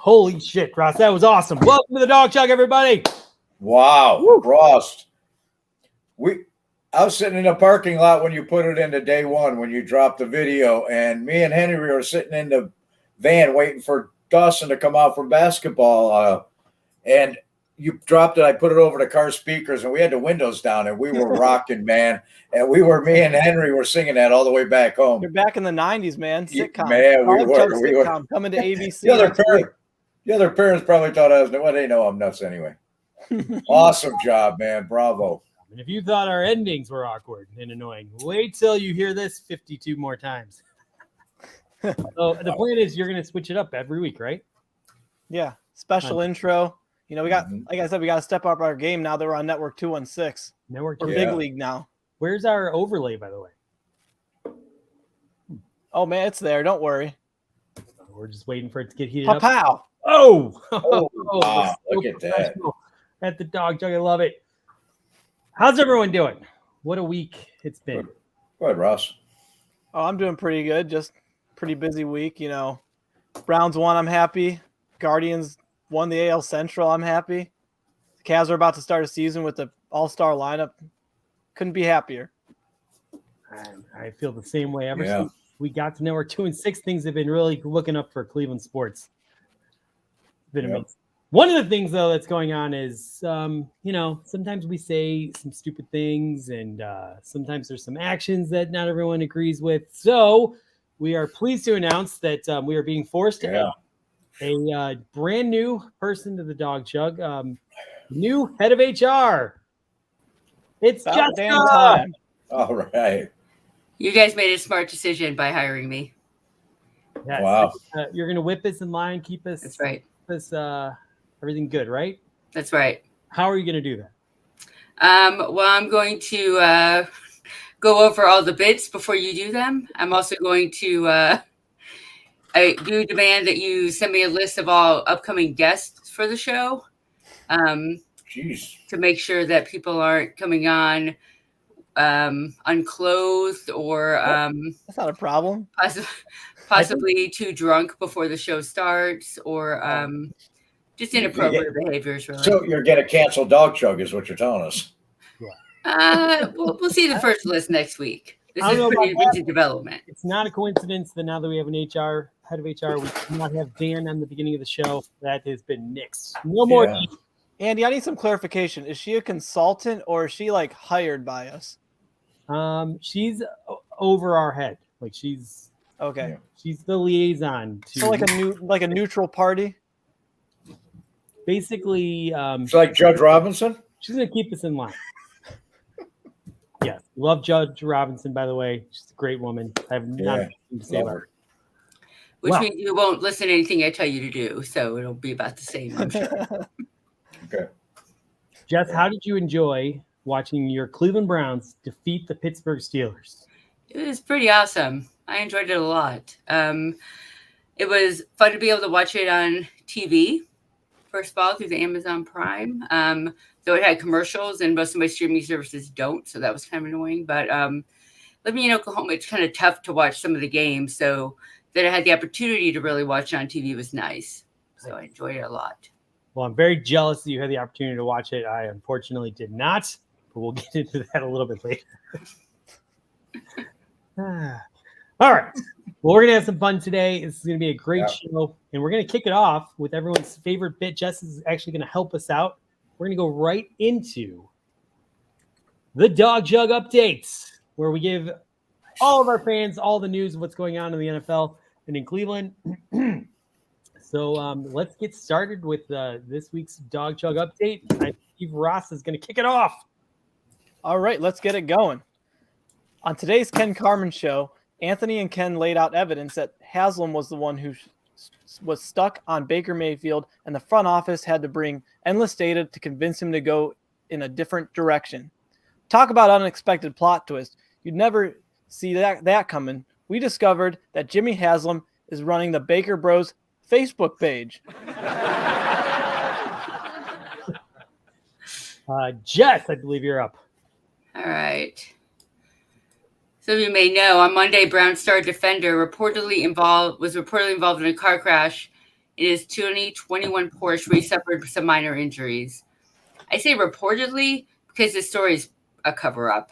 Holy shit, Ross. That was awesome. Welcome to the Dawg Chug, everybody. Wow, Ross. I was sitting in the parking lot when you put it into day one, when you dropped the video, and me and Henry were sitting in the van waiting for Dawson to come out from basketball. And you dropped it. I put it over the car speakers, and we had the windows down, and we were rocking, man. And me and Henry were singing that all the way back home. You're back in the 90s, man. Sitcom. Man, we were. Sitcom coming to ABC. The other parents probably thought I was, well, they know I'm nuts anyway. Awesome job, man. Bravo. And if you thought our endings were awkward and annoying, wait till you hear this 52 more times. So the plan is you're going to switch it up every week, right? Yeah. Special intro. You know, we got, like I said, we got to step up our game now that we're on Network 216. We're big league now. Where's our overlay, by the way? Oh, man, it's there. Don't worry. We're just waiting for it to get heated up. Pow! Oh! Wow. Look at that. At the Dawg Chug. I love it. How's everyone doing? What a week it's been. Go ahead, Ross. Oh, I'm doing pretty good. Just pretty busy week. You know, Browns won. I'm happy. Guardians won the AL Central. I'm happy. The Cavs are about to start a season with the all-star lineup. Couldn't be happier. I feel the same way ever since we got to Network 2-6. Things have been really looking up for Cleveland sports. It's been amazing. One of the things, though, that's going on is, sometimes we say some stupid things, and sometimes there's some actions that not everyone agrees with. So we are pleased to announce that we are being forced to add a brand new person to the Dawg Chug, new head of HR. It's just damn time. All right. You guys made a smart decision by hiring me. Yes. Wow. You're going to whip us in line, keep us. That's right. Keep us everything good, right? That's right. How are you going to do that? Well, I'm going to go over all the bits before you do them. I'm also going to I do demand that you send me a list of all upcoming guests for the show to make sure that people aren't coming on unclothed or that's not a problem. Possibly too drunk before the show starts or just inappropriate behaviors. Really. So you're going to cancel Dawg Chug is what you're telling us. We'll see the first list next week. This is pretty recent development. It's not a coincidence that now that we have an head of HR, we do not have Dan on the beginning of the show. That has been nixed. No more. Yeah. Andy, I need some clarification. Is she a consultant or is she like hired by us? She's over our head. Like she's okay. She's the liaison to so like a neutral party. Basically, it's like Judge Robinson. She's gonna keep us in line. Yes, love Judge Robinson. By the way, she's a great woman. I have nothing to say about her. Which means you won't listen to anything I tell you to do, so it'll be about the same. I'm sure. Okay. Jess, how did you enjoy watching your Cleveland Browns defeat the Pittsburgh Steelers? It was pretty awesome. I enjoyed it a lot. It was fun to be able to watch it on TV, first of all, through the Amazon Prime. Though it had commercials, and most of my streaming services don't, so that was kind of annoying. But living in Oklahoma, it's kind of tough to watch some of the games, so that I had the opportunity to really watch it on TV was nice. So I enjoyed it a lot. Well, I'm very jealous that you had the opportunity to watch it. I unfortunately did not, but we'll get into that a little bit later. All right. Well, we're going to have some fun today. This is going to be a great show, and we're going to kick it off with everyone's favorite bit. Jess is actually going to help us out. We're going to go right into the Dawg Chug updates, where we give all of our fans all the news of what's going on in the NFL and in Cleveland. So let's get started with this week's Dawg Chug update. I believe Ross is going to kick it off. All right, let's get it going. On today's Ken Carman show, Anthony and Ken laid out evidence that Haslam was the one who was stuck on Baker Mayfield, and the front office had to bring endless data to convince him to go in a different direction. Talk about unexpected plot twist. You'd never see that coming. We discovered that Jimmy Haslam is running the Baker Bros Facebook page. Jess, I believe you're up. All right. So you may know, on Monday, Brown star defender was reportedly involved in a car crash in his 2021 Porsche where he suffered some minor injuries. I say reportedly because the story is a cover-up.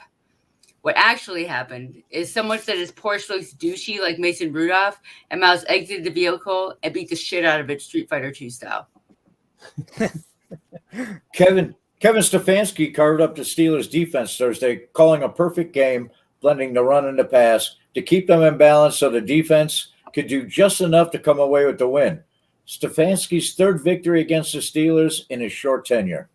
What actually happened is someone said his Porsche looks douchey like Mason Rudolph, and Miles exited the vehicle and beat the shit out of it Street Fighter II style. Kevin Stefanski carved up the Steelers' defense Thursday, calling a perfect game, blending the run and the pass to keep them in balance so the defense could do just enough to come away with the win. Stefanski's third victory against the Steelers in his short tenure.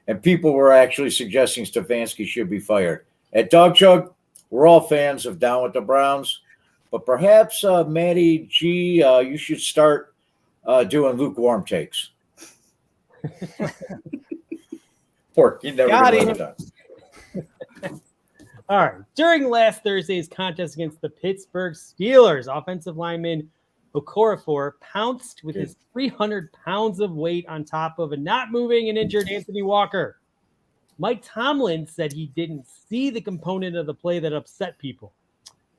And people were actually suggesting Stefanski should be fired. At Dawg Chug, we're all fans of Down with the Browns, but perhaps, Matty G, you should start doing lukewarm takes. Pork, you never Got get him. done. All right. During last Thursday's contest against the Pittsburgh Steelers, offensive lineman Okorafor pounced with his 300 pounds of weight on top of a not moving and injured Anthony Walker. Mike Tomlin said he didn't see the component of the play that upset people.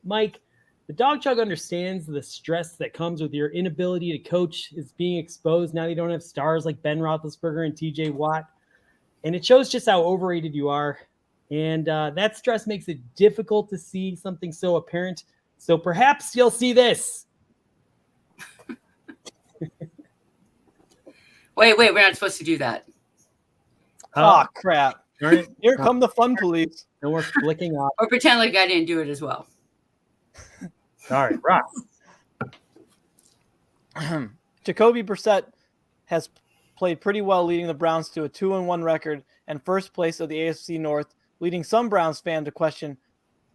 Mike, the Dawg Chug understands the stress that comes with your inability to coach is being exposed now that you don't have stars like Ben Roethlisberger and TJ Watt. And it shows just how overrated you are. And that stress makes it difficult to see something so apparent. So perhaps you'll see this. Wait, we're not supposed to do that. Oh, crap. Darn it. Here come the fun police. No more flicking off. Or pretend like I didn't do it as well. All right, Rock. Jacoby Brissett has played pretty well, leading the Browns to a 2-1 record and first place of the AFC North, leading some Browns fan to question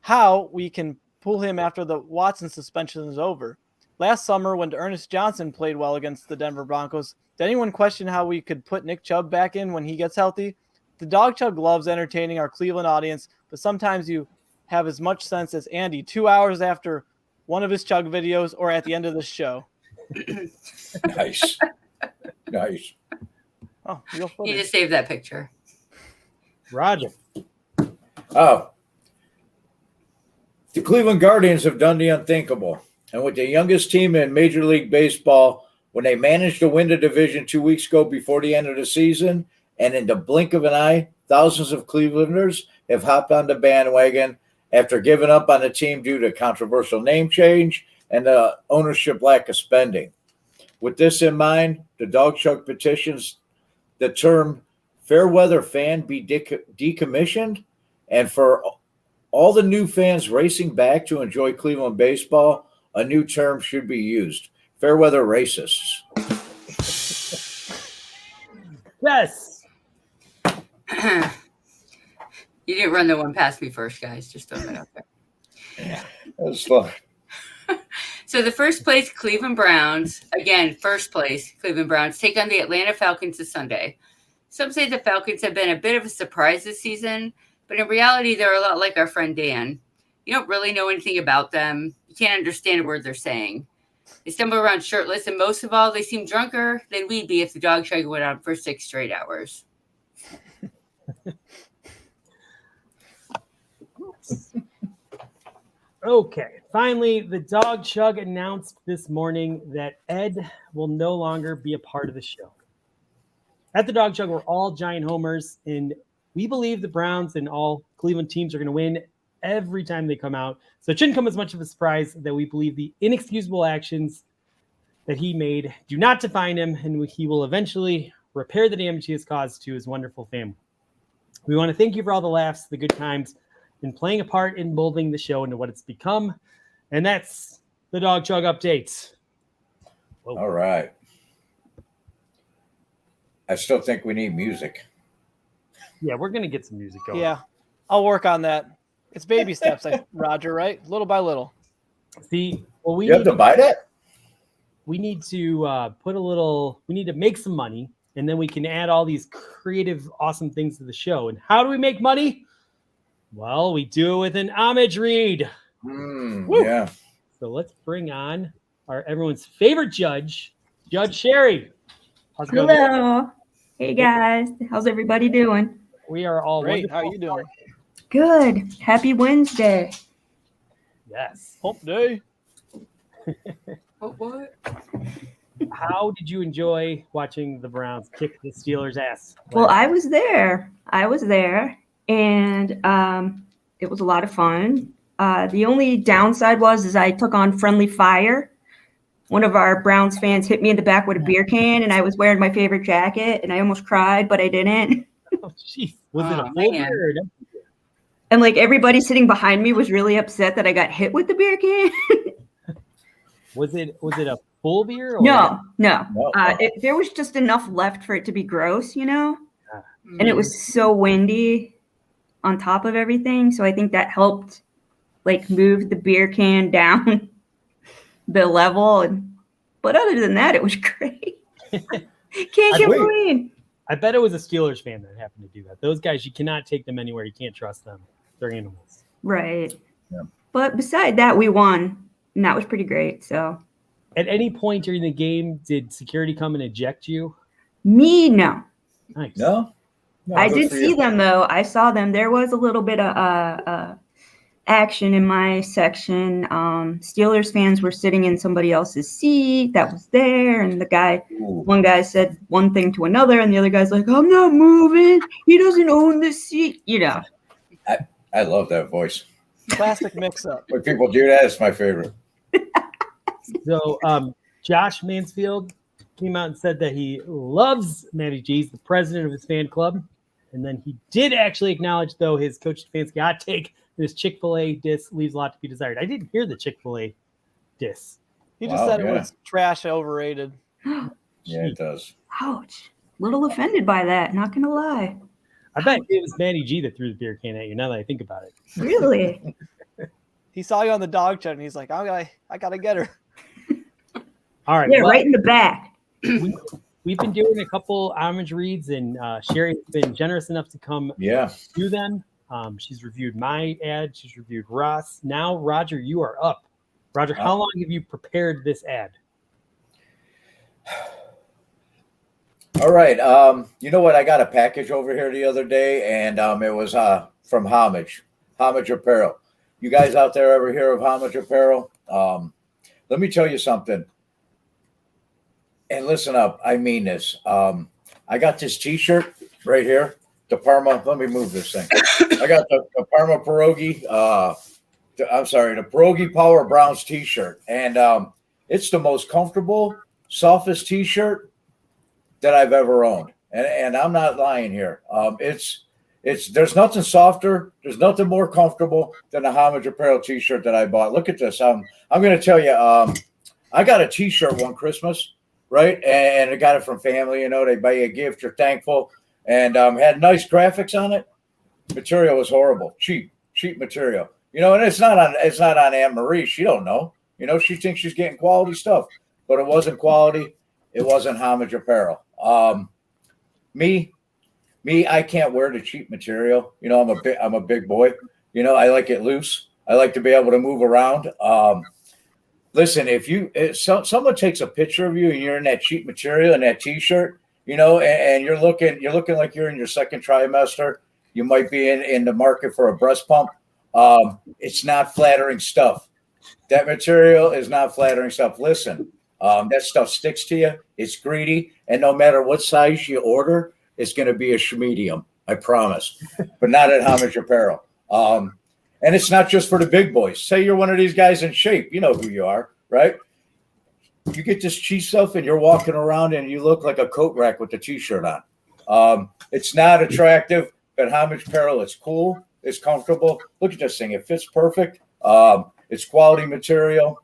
how we can pull him after the Watson suspension is over. Last summer, when Ernest Johnson played well against the Denver Broncos, did anyone question how we could put Nick Chubb back in when he gets healthy? The Dawg Chug loves entertaining our Cleveland audience, but sometimes you have as much sense as Andy 2 hours after one of his Chug videos or at the end of the show. Nice. Nice. Oh, real You footage. just save that picture. Roger. Oh. The Cleveland Guardians have done the unthinkable. And with the youngest team in Major League Baseball, when they managed to win the division 2 weeks ago before the end of the season, and in the blink of an eye, thousands of Clevelanders have hopped on the bandwagon after giving up on the team due to controversial name change and the ownership lack of spending. With this in mind, the Dawg Chug petitions the term fair weather fan be decommissioned, and for all the new fans racing back to enjoy Cleveland baseball, a new term should be used: fair weather racists. Yes. You didn't run the one past me first, guys. Just throwing it out there. That was fun. So the first place Cleveland Browns, again, first place Cleveland Browns, take on the Atlanta Falcons this Sunday. Some say the Falcons have been a bit of a surprise this season, but in reality, they're a lot like our friend Dan. You don't really know anything about them. You can't understand a word they're saying. They stumble around shirtless, and most of all, they seem drunker than we'd be if the Dawg Chug went on for 6 straight hours. Okay. Finally, the Dawg Chug announced this morning that Ed will no longer be a part of the show. At the Dawg Chug, we're all giant homers, and we believe the Browns and all Cleveland teams are going to win every time they come out. So it shouldn't come as much of a surprise that we believe the inexcusable actions that he made do not define him, and he will eventually repair the damage he has caused to his wonderful family. We want to thank you for all the laughs, the good times, and playing a part in molding the show into what it's become. And that's the Dawg Chug update. Whoa. All right. I still think we need music. Yeah, we're going to get some music going. Yeah, I'll work on that. It's baby steps, Roger, right? Little by little. See, well, we You have to buy that? We need to we need to make some money, and then we can add all these creative, awesome things to the show. And how do we make money? Well, we do it with an homage read. Yeah. So let's bring on everyone's favorite judge, Judge Sherry. How's it going? Hello. Hey guys. How's everybody doing? We are all Great. wonderful. How are you doing? Good. Happy Wednesday. Yes. Hump day. What? How did you enjoy watching the Browns kick the Steelers' ass? Well, I was there. And it was a lot of fun. The only downside is I took on friendly fire. One of our Browns fans hit me in the back with a beer can, and I was wearing my favorite jacket, and I almost cried, but I didn't. Oh, jeez. Was it a full man. beer or no? And like everybody sitting behind me was really upset that I got hit with the beer can. Was it a full beer? Or No. No. There was just enough left for it to be gross, And Mm. it was so windy on top of everything. So I think that helped like move the beer can down the level. But other than that, it was great. Can't complain. I bet it was a Steelers fan that happened to do that. Those guys, you cannot take them anywhere. You can't trust them. They're animals. Right. Yeah. But beside that, we won. And that was pretty great. So At any point during the game, did security come and eject you? me, no. Nice. No? I good did for see you. them though. I saw them. There was a little bit of action in my section. Steelers fans were sitting in somebody else's seat that was there, and one guy said one thing to another, and the other guy's like, "I'm not moving. He doesn't own this seat." I love that voice. Classic mix-up. When people do that, it's my favorite. So Josh Mansfield came out and said that he loves Matty G. He's the president of his fan club. And then he did actually acknowledge, though, his Coach Stefanski hot take that his Chick-fil-A diss leaves a lot to be desired. I didn't hear the Chick-fil-A diss. He just said it was trash, overrated. Yeah, it does. Ouch. Little offended by that, not gonna lie. I bet it was Matty G that threw the beer can at you, now that I think about it. Really? He saw you on the Dawg Chug, and he's like, I gotta get her. All right. Yeah, well, right in the back. we've been doing a couple homage reads, and Sherry's been generous enough to come do them. She's reviewed my ad. She's reviewed Ross. Now, Roger, you are up. Roger, how long have you prepared this ad? All right. You know what? I got a package over here the other day, and it was from Homage Apparel. You guys out there ever hear of Homage Apparel? Let me tell you something. And listen up. I mean this. I got this T-shirt right here. The Parma. Let me move this thing. I got the Parma Pierogi. The Pierogi Power Browns T-shirt, and it's the most comfortable, softest T-shirt that I've ever owned, and I'm not lying here. It's there's nothing softer, there's nothing more comfortable than a Homage Apparel T-shirt that I bought. Look at this. I'm going to tell you. I got a T-shirt one Christmas, right, and I got it from family. You know, they buy you a gift, you're thankful, and had nice graphics on it. Material was horrible, cheap material. You know, and it's not on Aunt Marie. She don't know. You know, she thinks she's getting quality stuff, but it wasn't quality. It wasn't Homage Apparel. Me, I can't wear the cheap material. You know, I'm a big boy. You know, I like it loose. I like to be able to move around. Listen, if someone takes a picture of you and you're in that cheap material and that T-shirt, you know, and you're looking like you're in your second trimester, you might be in the market for a breast pump. It's not flattering stuff. That material is not flattering stuff. Listen, that stuff sticks to you. It's greedy, and no matter what size you order, it's going to be a medium. I promise, but not at Homage Apparel. And it's not just for the big boys. Say you're one of these guys in shape. You know who you are, right? You get this cheap stuff, and you're walking around, and you look like a coat rack with the T-shirt on. It's not attractive, but Homage Apparel, it's cool. It's comfortable. Look at this thing. It fits perfect. It's quality material.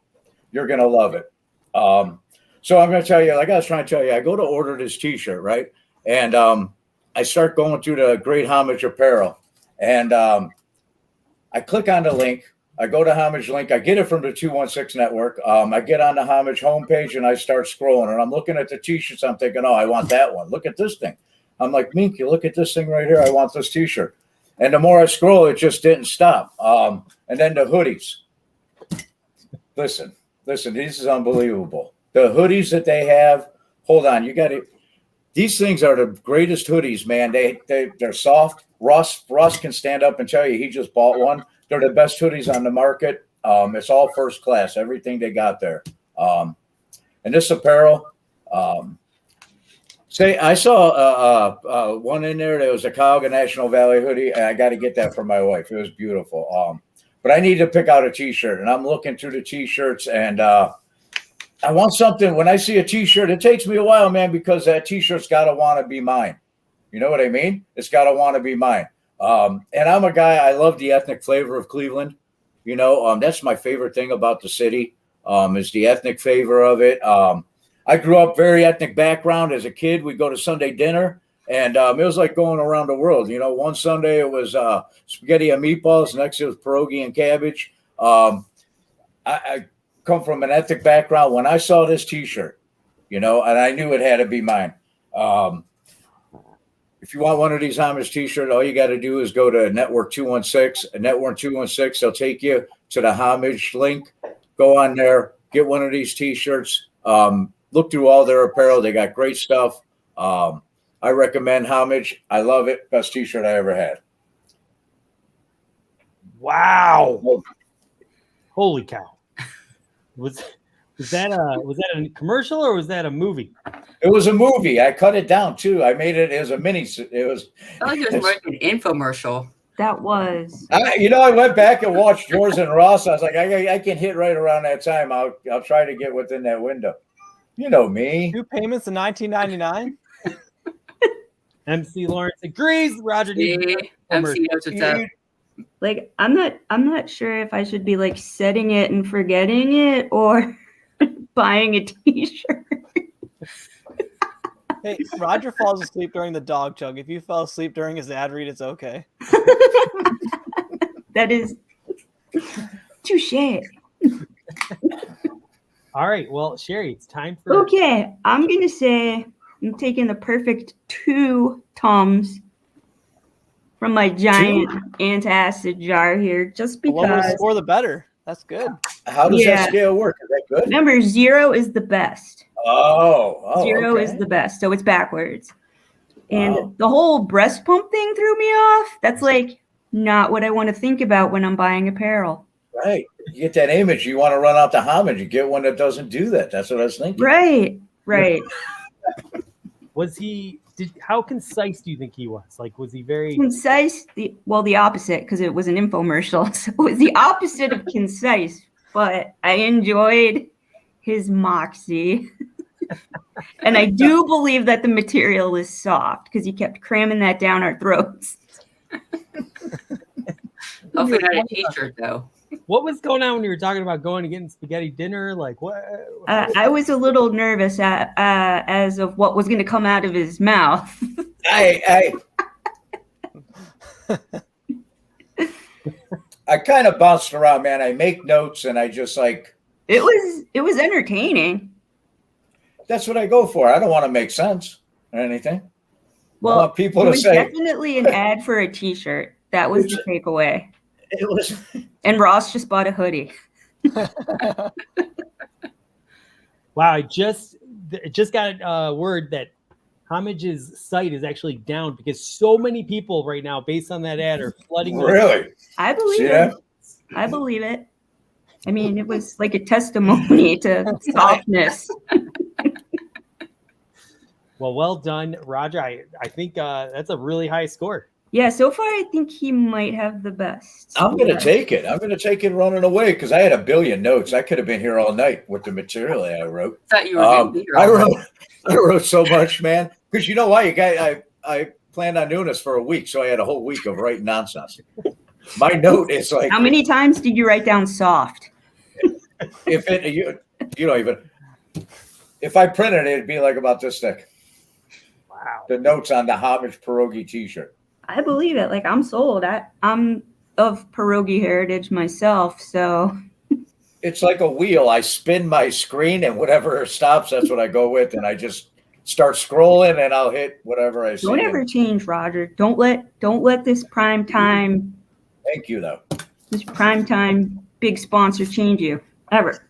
You're going to love it. So I'm going to tell you, like I was trying to tell you, I go to order this T-shirt, right? And I start going through the Great Homage Apparel. And I click on the link. I go to Homage link. I get it from the 216 network. I get on the Homage homepage, and I start scrolling. And I'm looking at the T-shirts. I'm thinking, oh, I want that one. Look at this thing. I'm like, Mink, you look at this thing right here. I want this T-shirt. And the more I scroll, it just didn't stop. And then the hoodies. Listen, this is unbelievable. The hoodies that they have, hold on, you got it. These things are the greatest hoodies, man. They're soft. Ross can stand up and tell you he just bought one. They're the best hoodies on the market. It's all first class, everything they got there. And this apparel, Say, I saw one in there that was a Cuyahoga National Valley hoodie, and I got to get that for my wife. It was beautiful. But I need to pick out a T-shirt, and I'm looking through the T-shirts, and I want something. When I see a T-shirt, it takes me a while, man, because that T-shirt's got to want to be mine. You know what I mean? It's got to want to be mine. And I'm a guy, I love the ethnic flavor of Cleveland. You know, that's my favorite thing about the city, is the ethnic flavor of it. I grew up very ethnic background. As a kid, we'd go to Sunday dinner, and it was like going around the world. You know, one Sunday it was spaghetti and meatballs. Next it was pierogi and cabbage. I come from an ethnic background. When I saw this T-shirt, you know, and I knew it had to be mine. If you want one of these homage T-shirts, all you got to do is go to Network 216. And Network 216, they'll take you to the homage link. Go on there, get one of these T-shirts. Look through all their apparel. They got great stuff. I recommend Homage. I love it. Best T-shirt I ever had. Wow. Holy cow. Was that a commercial or was that a movie? It was a movie. I cut it down too. I made it as a mini. It was. I like it was more like an infomercial. That was. I went back and watched yours and Ross. I was like, I can hit right around that time. I'll try to get within that window. You know me. 2 payments in $19.99. MC Lawrence agrees. Roger needs MC knows what's up. Like, I'm not sure if I should be like setting it and forgetting it or buying a T-shirt. Hey, Roger falls asleep during the Dawg Chug. If you fell asleep during his ad read, it's okay. That is touche. All right. Well, Sherry, it's time for. Okay, I'm gonna say I'm taking the perfect 2 Tums from my giant antacid jar here, just The lower the because. score, the better. That's good. How does that scale work? Is that good? Remember, 0 is the best. Oh, 0 okay. is the best, so it's backwards. And Wow. the whole breast pump thing threw me off. That's like not what I want to think about when I'm buying apparel. Right. You get that image. You want to run out to Homage. You get one that doesn't do that. That's what I was thinking. Right. How concise do you think he was? Like, was he very Concise? The opposite, because it was an infomercial. So it was the opposite of concise, but I enjoyed his moxie. And I do believe that the material is soft because he kept cramming that down our throats. Hopefully not a T-shirt though. What was going on when you were talking about going and getting spaghetti dinner? Like what? I was a little nervous as of what was going to come out of his mouth. I kind of bounced around, man. I make notes and I just like. It was entertaining. That's what I go for. I don't want to make sense or anything. Well, I want people it to was say definitely an ad for a T-shirt. That was the takeaway. it was. And Ross just bought a hoodie. Wow, I just got word that Homage's site is actually down because so many people right now, based on that ad, are flooding. Really? I believe See it. that? I believe it. I mean, it was like a testimony to softness. Well done, Roger. I think that's a really high score. Yeah, so far I think he might have the best. I'm going to take it. I'm going to take it running away because I had a billion notes. I could have been here all night with the material that I wrote. Thought you were going to be here. I wrote so much, man. Because you know why? I planned on doing this for a week, so I had a whole week of writing nonsense. My note is like. How many times did you write down soft? If you don't even. If I printed it, it'd be like about this thick. Wow. The notes on the Homage Pierogi T-shirt. I believe it. Like, I'm sold. I'm of pierogi heritage myself, so. It's like a wheel. I spin my screen, and whatever stops, that's what I go with, and I just start scrolling, and I'll hit whatever I see. Don't ever change, Roger. Don't let this prime time. Thank you, though. This prime time big sponsor change you ever.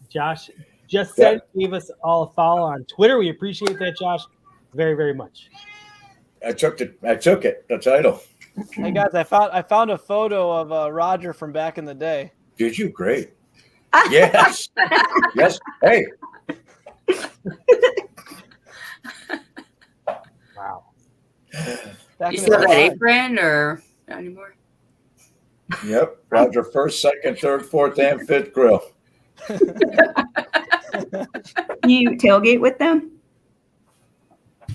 Josh just said gave us all a follow on Twitter. We appreciate that, Josh, very, very much. I took it. The title. Hey guys, I found a photo of Roger from back in the day. Did you? Great. Yes. Yes. Hey, Wow. You still have that apron or not anymore? Yep. Roger, first, second, third, fourth, and fifth grill. You tailgate with them?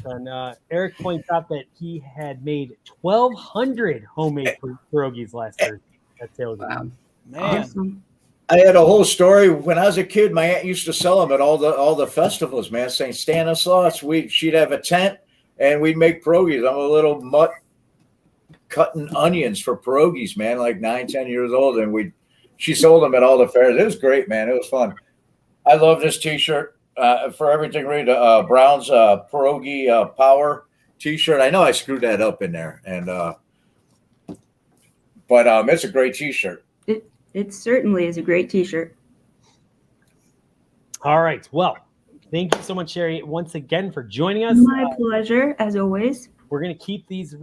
And Eric points out that he had made 1,200 homemade pierogies last Thursday at tailgate. Wow. Man. Awesome. I had a whole story when I was a kid. My aunt used to sell them at all the festivals, man. St. Stanislaus. She'd have a tent and we'd make pierogies. I'm a little mutt cutting onions for pierogies, man, like 9, 10 years old. And she sold them at all the fairs. It was great, man. It was fun. I love this t-shirt. For everything, read Brown's pierogi power t-shirt. I know I screwed that up in there, and but it's a great t-shirt. It certainly is a great t-shirt. All right. Well, thank you so much, Sherry, once again for joining us. My pleasure, as always. We're gonna keep these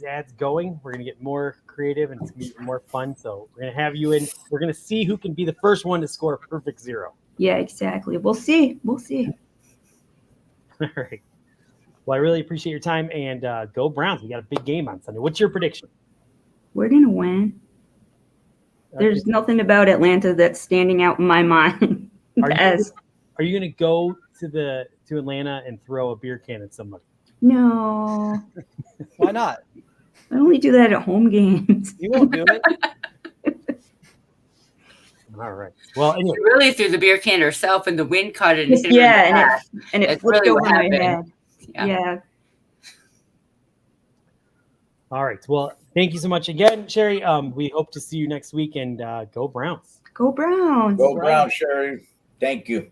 ads going. We're gonna get more creative and it's gonna be more fun. So we're gonna have you in. We're gonna see who can be the first one to score a perfect 0. Yeah, exactly. We'll see. We'll see. All right. Well, I really appreciate your time, and go Browns. We got a big game on Sunday. What's your prediction? We're gonna win. There's nothing about Atlanta that's standing out in my mind. Are you going to go to Atlanta and throw a beer can at somebody? No. Why not? I only do that at home games. You won't do it. All right. Well, anyway. She really threw the beer can herself, and the wind caught it. Yeah, and it That's flipped really over what my happened. head. Yeah. All right. Well, thank you so much again, Sherry. We hope to see you next week, and go Browns. Go Browns. Go Browns, Sherry. Thank you.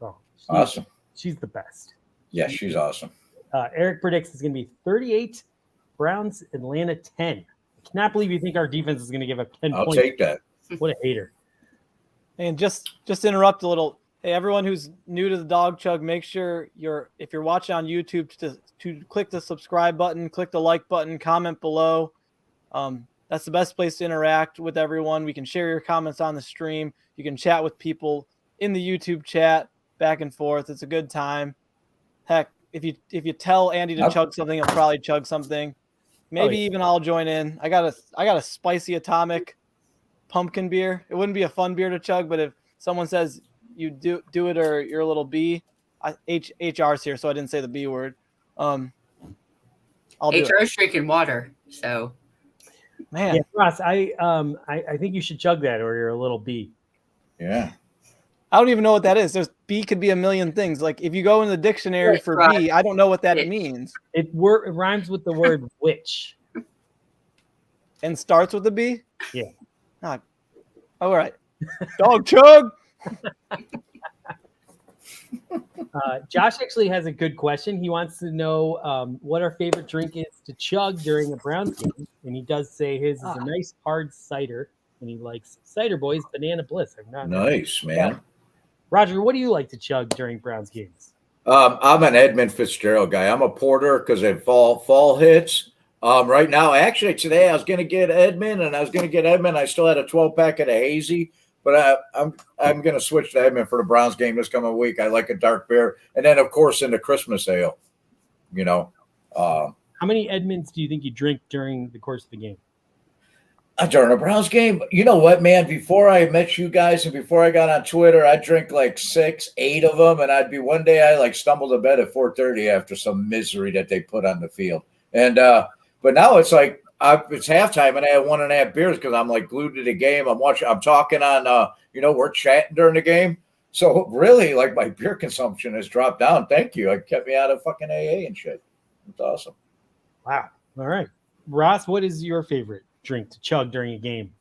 Oh, Awesome. She's the best. Yeah, she's awesome. Eric predicts it's going to be 38 Browns, Atlanta 10. I cannot believe you think our defense is going to give up 10 points. I'll take that. What a hater. And just interrupt a little. Hey, everyone who's new to the Dawg Chug, make sure if you're watching on YouTube to click the subscribe button, click the like button, comment below. That's the best place to interact with everyone. We can share your comments on the stream. You can chat with people in the YouTube chat back and forth. It's a good time. Heck, if you tell Andy to chug something, he'll probably chug something. Maybe even I'll join in. I got a spicy atomic pumpkin beer. It wouldn't be a fun beer to chug, but if someone says you do it or you're a little B, HR's here, so I didn't say the B word. I'll do it. HR's drinking water, so man. Yeah, Ross, I think you should chug that, or you're a little B. Yeah. I don't even know what that is. B could be a million things. Like if you go in the dictionary for B, I don't know what that means. It rhymes with the word witch. And starts with a B? Yeah. All right. Dawg Chug. Josh actually has a good question. He wants to know what our favorite drink is to chug during a Browns game. And he does say his is a nice hard cider. And he likes Cider Boys Banana Bliss. Nice, man. Roger, what do you like to chug during Browns games? I'm an Edmund Fitzgerald guy. I'm a porter because if fall hits. Right now, actually, today I was going to get Edmund, I still had a 12-pack of the hazy, but I'm going to switch to Edmund for the Browns game this coming week. I like a dark beer, and then of course in the Christmas ale. How many Edmonds do you think you drink during the course of the game? During a Browns game, you know what, man? Before I met you guys and before I got on Twitter, I'd drink like 6, 8 of them, and one day I stumbled to bed at 4:30 after some misery that they put on the field, and but now it's like it's halftime and I have 1.5 beers because I'm like glued to the game. I'm talking on we're chatting during the game, so really like my beer consumption has dropped down. Thank you, it kept me out of fucking AA and shit. It's awesome. Wow. All right, Ross, what is your favorite drink to chug during a game?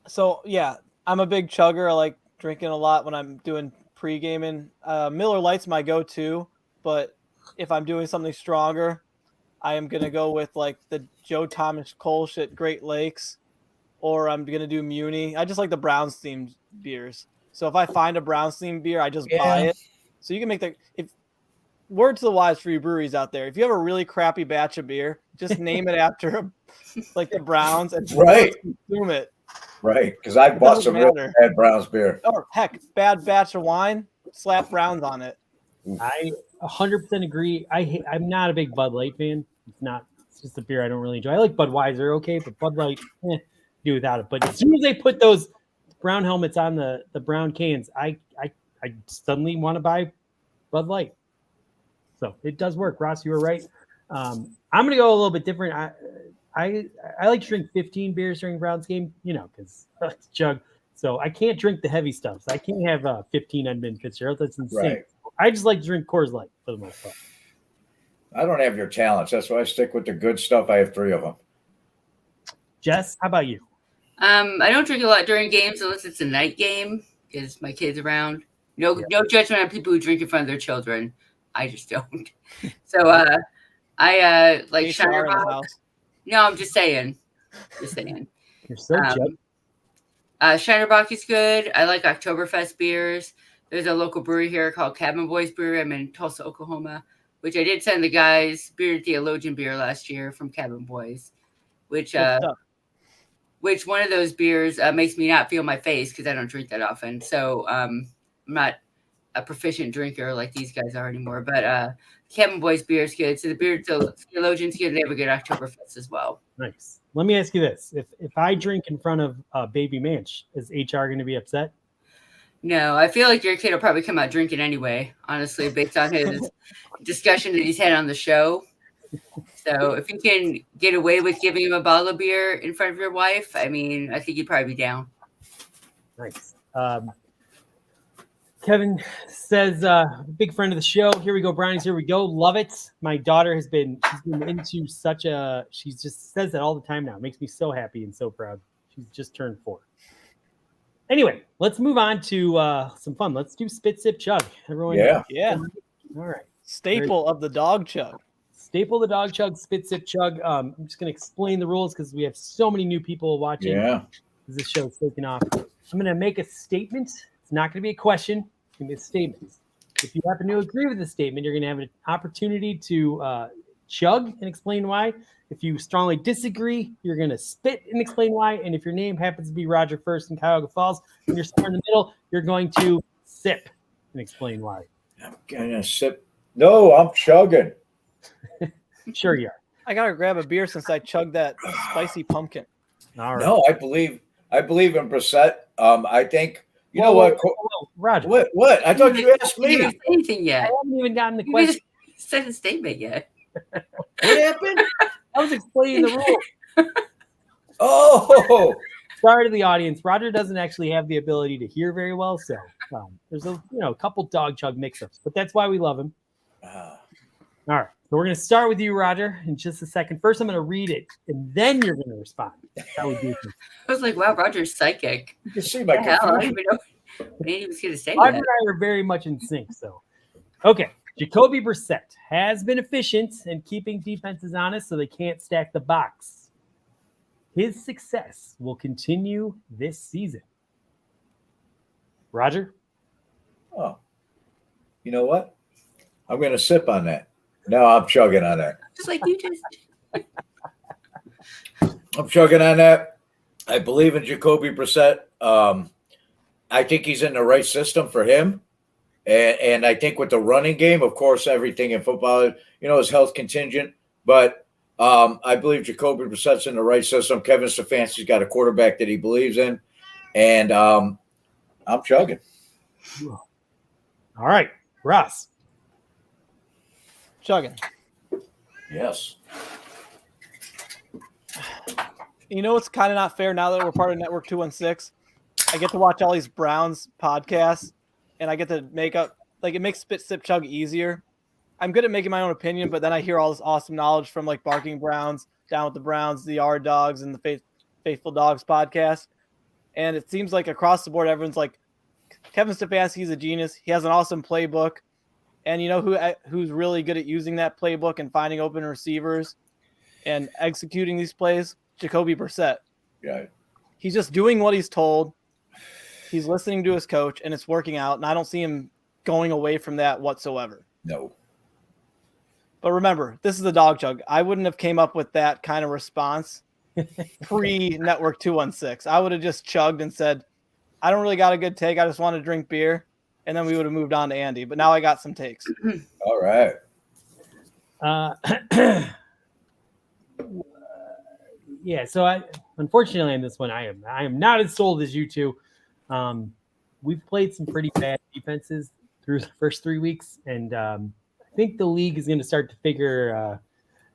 So yeah, I'm a big chugger. I like drinking a lot when I'm doing pre-gaming. Miller Lite's my go-to, but if I'm doing something stronger, I am gonna go with like the Joe Thomas Kolsch at Great Lakes, or I'm gonna do Muni. I just like the Browns themed beers. So if I find a Browns themed beer, I just buy it. So you can make word to the wise for you breweries out there. If you have a really crappy batch of beer, just name it after like the Browns and consume it. Right, because I bought some real bad Browns beer. Or heck, bad batch of wine, slap Browns on it. I 100% agree. I'm not a big Bud Light fan. It's just a beer I don't really enjoy. I like Budweiser, okay, but Bud Light, do without it. But as soon as they put those brown helmets on the brown cans, I suddenly want to buy Bud Light. So it does work. Ross, you were right. I'm going to go a little bit different. I like to drink 15 beers during Browns game, because it's Chug. So I can't drink the heavy stuff. So I can't have 15 Edmund Fitzgerald. That's insane. Right. I just like to drink Coors Light for the most part. I don't have your talents. That's why I stick with the good stuff. I have 3 of them. Jess, how about you? I don't drink a lot during games unless it's a night game because my kid's around. No judgment on people who drink in front of their children. I just don't. So I like Shiner Bock. No, I'm just saying. You're so Jess. Shiner Bock is good. I like Oktoberfest beers. There's a local brewery here called Cabin Boys Brewery. I'm in Tulsa, Oklahoma, which I did send the guys Bearded Theologian beer last year from Cabin Boys, which one of those beers makes me not feel my face because I don't drink that often. So I'm not a proficient drinker like these guys are anymore. But Cabin Boys beer is good. So the Bearded Theologian's good. They have a good Oktoberfest as well. Nice. Let me ask you this. If I drink in front of Baby Manch, is HR going to be upset? No, I feel like your kid will probably come out drinking anyway, honestly, based on his discussion that he's had on the show. So if you can get away with giving him a bottle of beer in front of your wife, I mean, I think you'd probably be down. Nice. Kevin says, big friend of the show. Here we go, Brownies. Here we go. Love it. My daughter she's been into she just says that all the time now. It makes me so happy and so proud. She's just turned 4. Anyway, let's move on to some fun. Let's do Spit, Sip, Chug. Everyone, yeah. All right. Staple of the Dawg Chug. Staple of the Dawg Chug, Spit, Sip, Chug. I'm just going to explain the rules because we have so many new people watching. Yeah. This show is taking off. I'm going to make a statement. It's not going to be a question. It's going to be a statement. If you happen to agree with the statement, you're going to have an opportunity to chug and explain why. If you strongly disagree, you're going to spit and explain why. And if your name happens to be Roger First in Cuyahoga Falls, and you're somewhere in the middle, you're going to sip and explain why. I'm going to sip. No, I'm chugging. Sure you are. I got to grab a beer since I chugged that spicy pumpkin. All right. No, I believe in Brissett. I think, you know what? Roger. What? I thought you asked You me. haven't said anything I yet. haven't even gotten the You question. just said a statement yet. What happened? I was explaining the rules. Oh, Sorry to the audience. Roger doesn't actually have the ability to hear very well, so there's a couple Dawg Chug mix-ups, but that's why we love him. All right, so we're going to start with you, Roger, in just a second. First, I'm going to read it, and then you're going to respond. That's how we do things. I was like, wow, Roger's psychic. you can see my What the hell? I confusion. didn't even know what he was going to say Roger that. and I are very much in sync. So, okay, Jacoby Brissett has been efficient in keeping defenses honest so they can't stack the box. His success will continue this season. Roger? Oh, you know what? I'm going to sip on that. No, I'm chugging on that. Just like you just. I'm chugging on that. I believe in Jacoby Brissett. I think he's in the right system for him. And I think with the running game, of course, everything in football, is health contingent. But I believe Jacoby Brissett's in the right system. Kevin Stefanski's got a quarterback that he believes in. And I'm chugging. All right, Ross. Chugging. Yes. You know what's kind of not fair now that we're part of Network 216? I get to watch all these Browns podcasts, and I get to make up – it makes Spit, Sip, Chug easier. I'm good at making my own opinion, but then I hear all this awesome knowledge from, Barking Browns, Down with the Browns, the R Dogs, and the Faithful Dogs podcast. And it seems like across the board, everyone's like, Kevin Stefanski's a genius. He has an awesome playbook. And you know who's really good at using that playbook and finding open receivers and executing these plays? Jacoby Brissett. Yeah. He's just doing what he's told. He's listening to his coach, and it's working out. And I don't see him going away from that whatsoever. No. But remember, this is the Dawg Chug. I wouldn't have came up with that kind of response pre-Network 216. I would have just chugged and said, I don't really got a good take. I just want to drink beer. and then we would have moved on to Andy. But now I got some takes. All right. Yeah, so unfortunately on this one, I am not as sold as you two. We've played some pretty bad defenses through the first 3 weeks, and I think the league is going to start to figure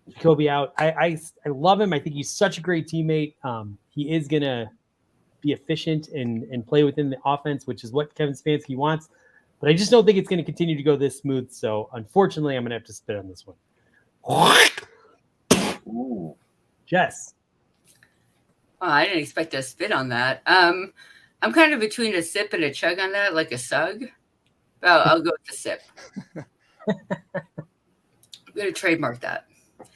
Jacoby out. I love him. I think he's such a great teammate. He is going to be efficient and play within the offense, which is what Kevin Stefanski wants. But I just don't think it's going to continue to go this smooth. So unfortunately, I'm going to have to spit on this one. Ooh. Jess. Oh, I didn't expect to spit on that. I'm kind of between a sip and a chug on that, like a sug. Well, I'll go with the sip. I'm going to trademark that.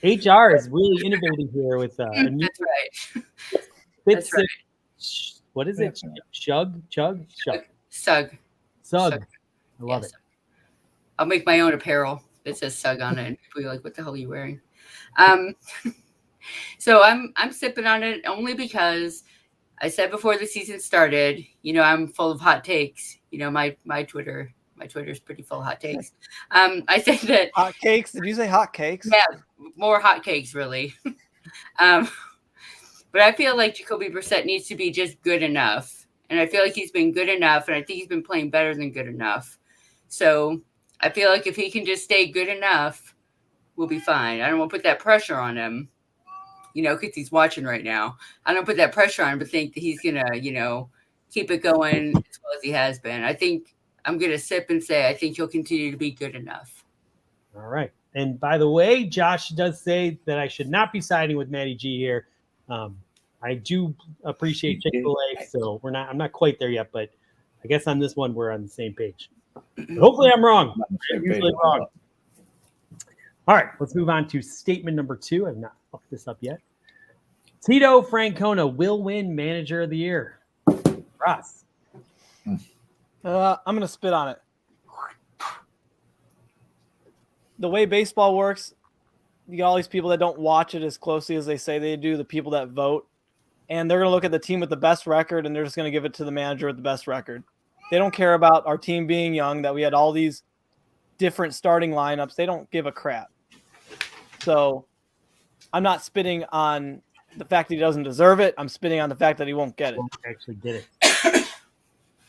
HR is really innovating here with That's right. That's right. What is it? Chug? Sug. Sug. I love it. I'll make my own apparel that says sug on it. And people are like, what the hell are you wearing? So I'm sipping on it only because I said before the season started, I'm full of hot takes. My Twitter is pretty full of hot takes. I said that Hot cakes? Did you say hot cakes? Yeah, more hot cakes, really. But I feel like Jacoby Brissett needs to be just good enough. And I feel like he's been good enough, and I think he's been playing better than good enough. So I feel like if he can just stay good enough, we'll be fine. I don't want to put that pressure on him, because he's watching right now. I don't put that pressure on him to think that he's going to, keep it going as well as he has been. I think I'm going to sip and say I think he'll continue to be good enough. All right. And by the way, Josh does say that I should not be siding with Matty G here. I do appreciate Chick-fil-A, so I'm not quite there yet, but I guess on this one we're on the same page. But hopefully I'm wrong. I'm usually wrong. All right, let's move on to statement number 2. I've not fucked this up yet. Tito Francona will win Manager of the Year. Ross. I'm going to spit on it. The way baseball works, you got all these people that don't watch it as closely as they say they do, the people that vote, and they're going to look at the team with the best record, and they're just going to give it to the manager with the best record. They don't care about our team being young, that we had all these different starting lineups. They don't give a crap. So I'm not spitting on the fact that he doesn't deserve it. I'm spitting on the fact that he won't get it. Won't actually get it.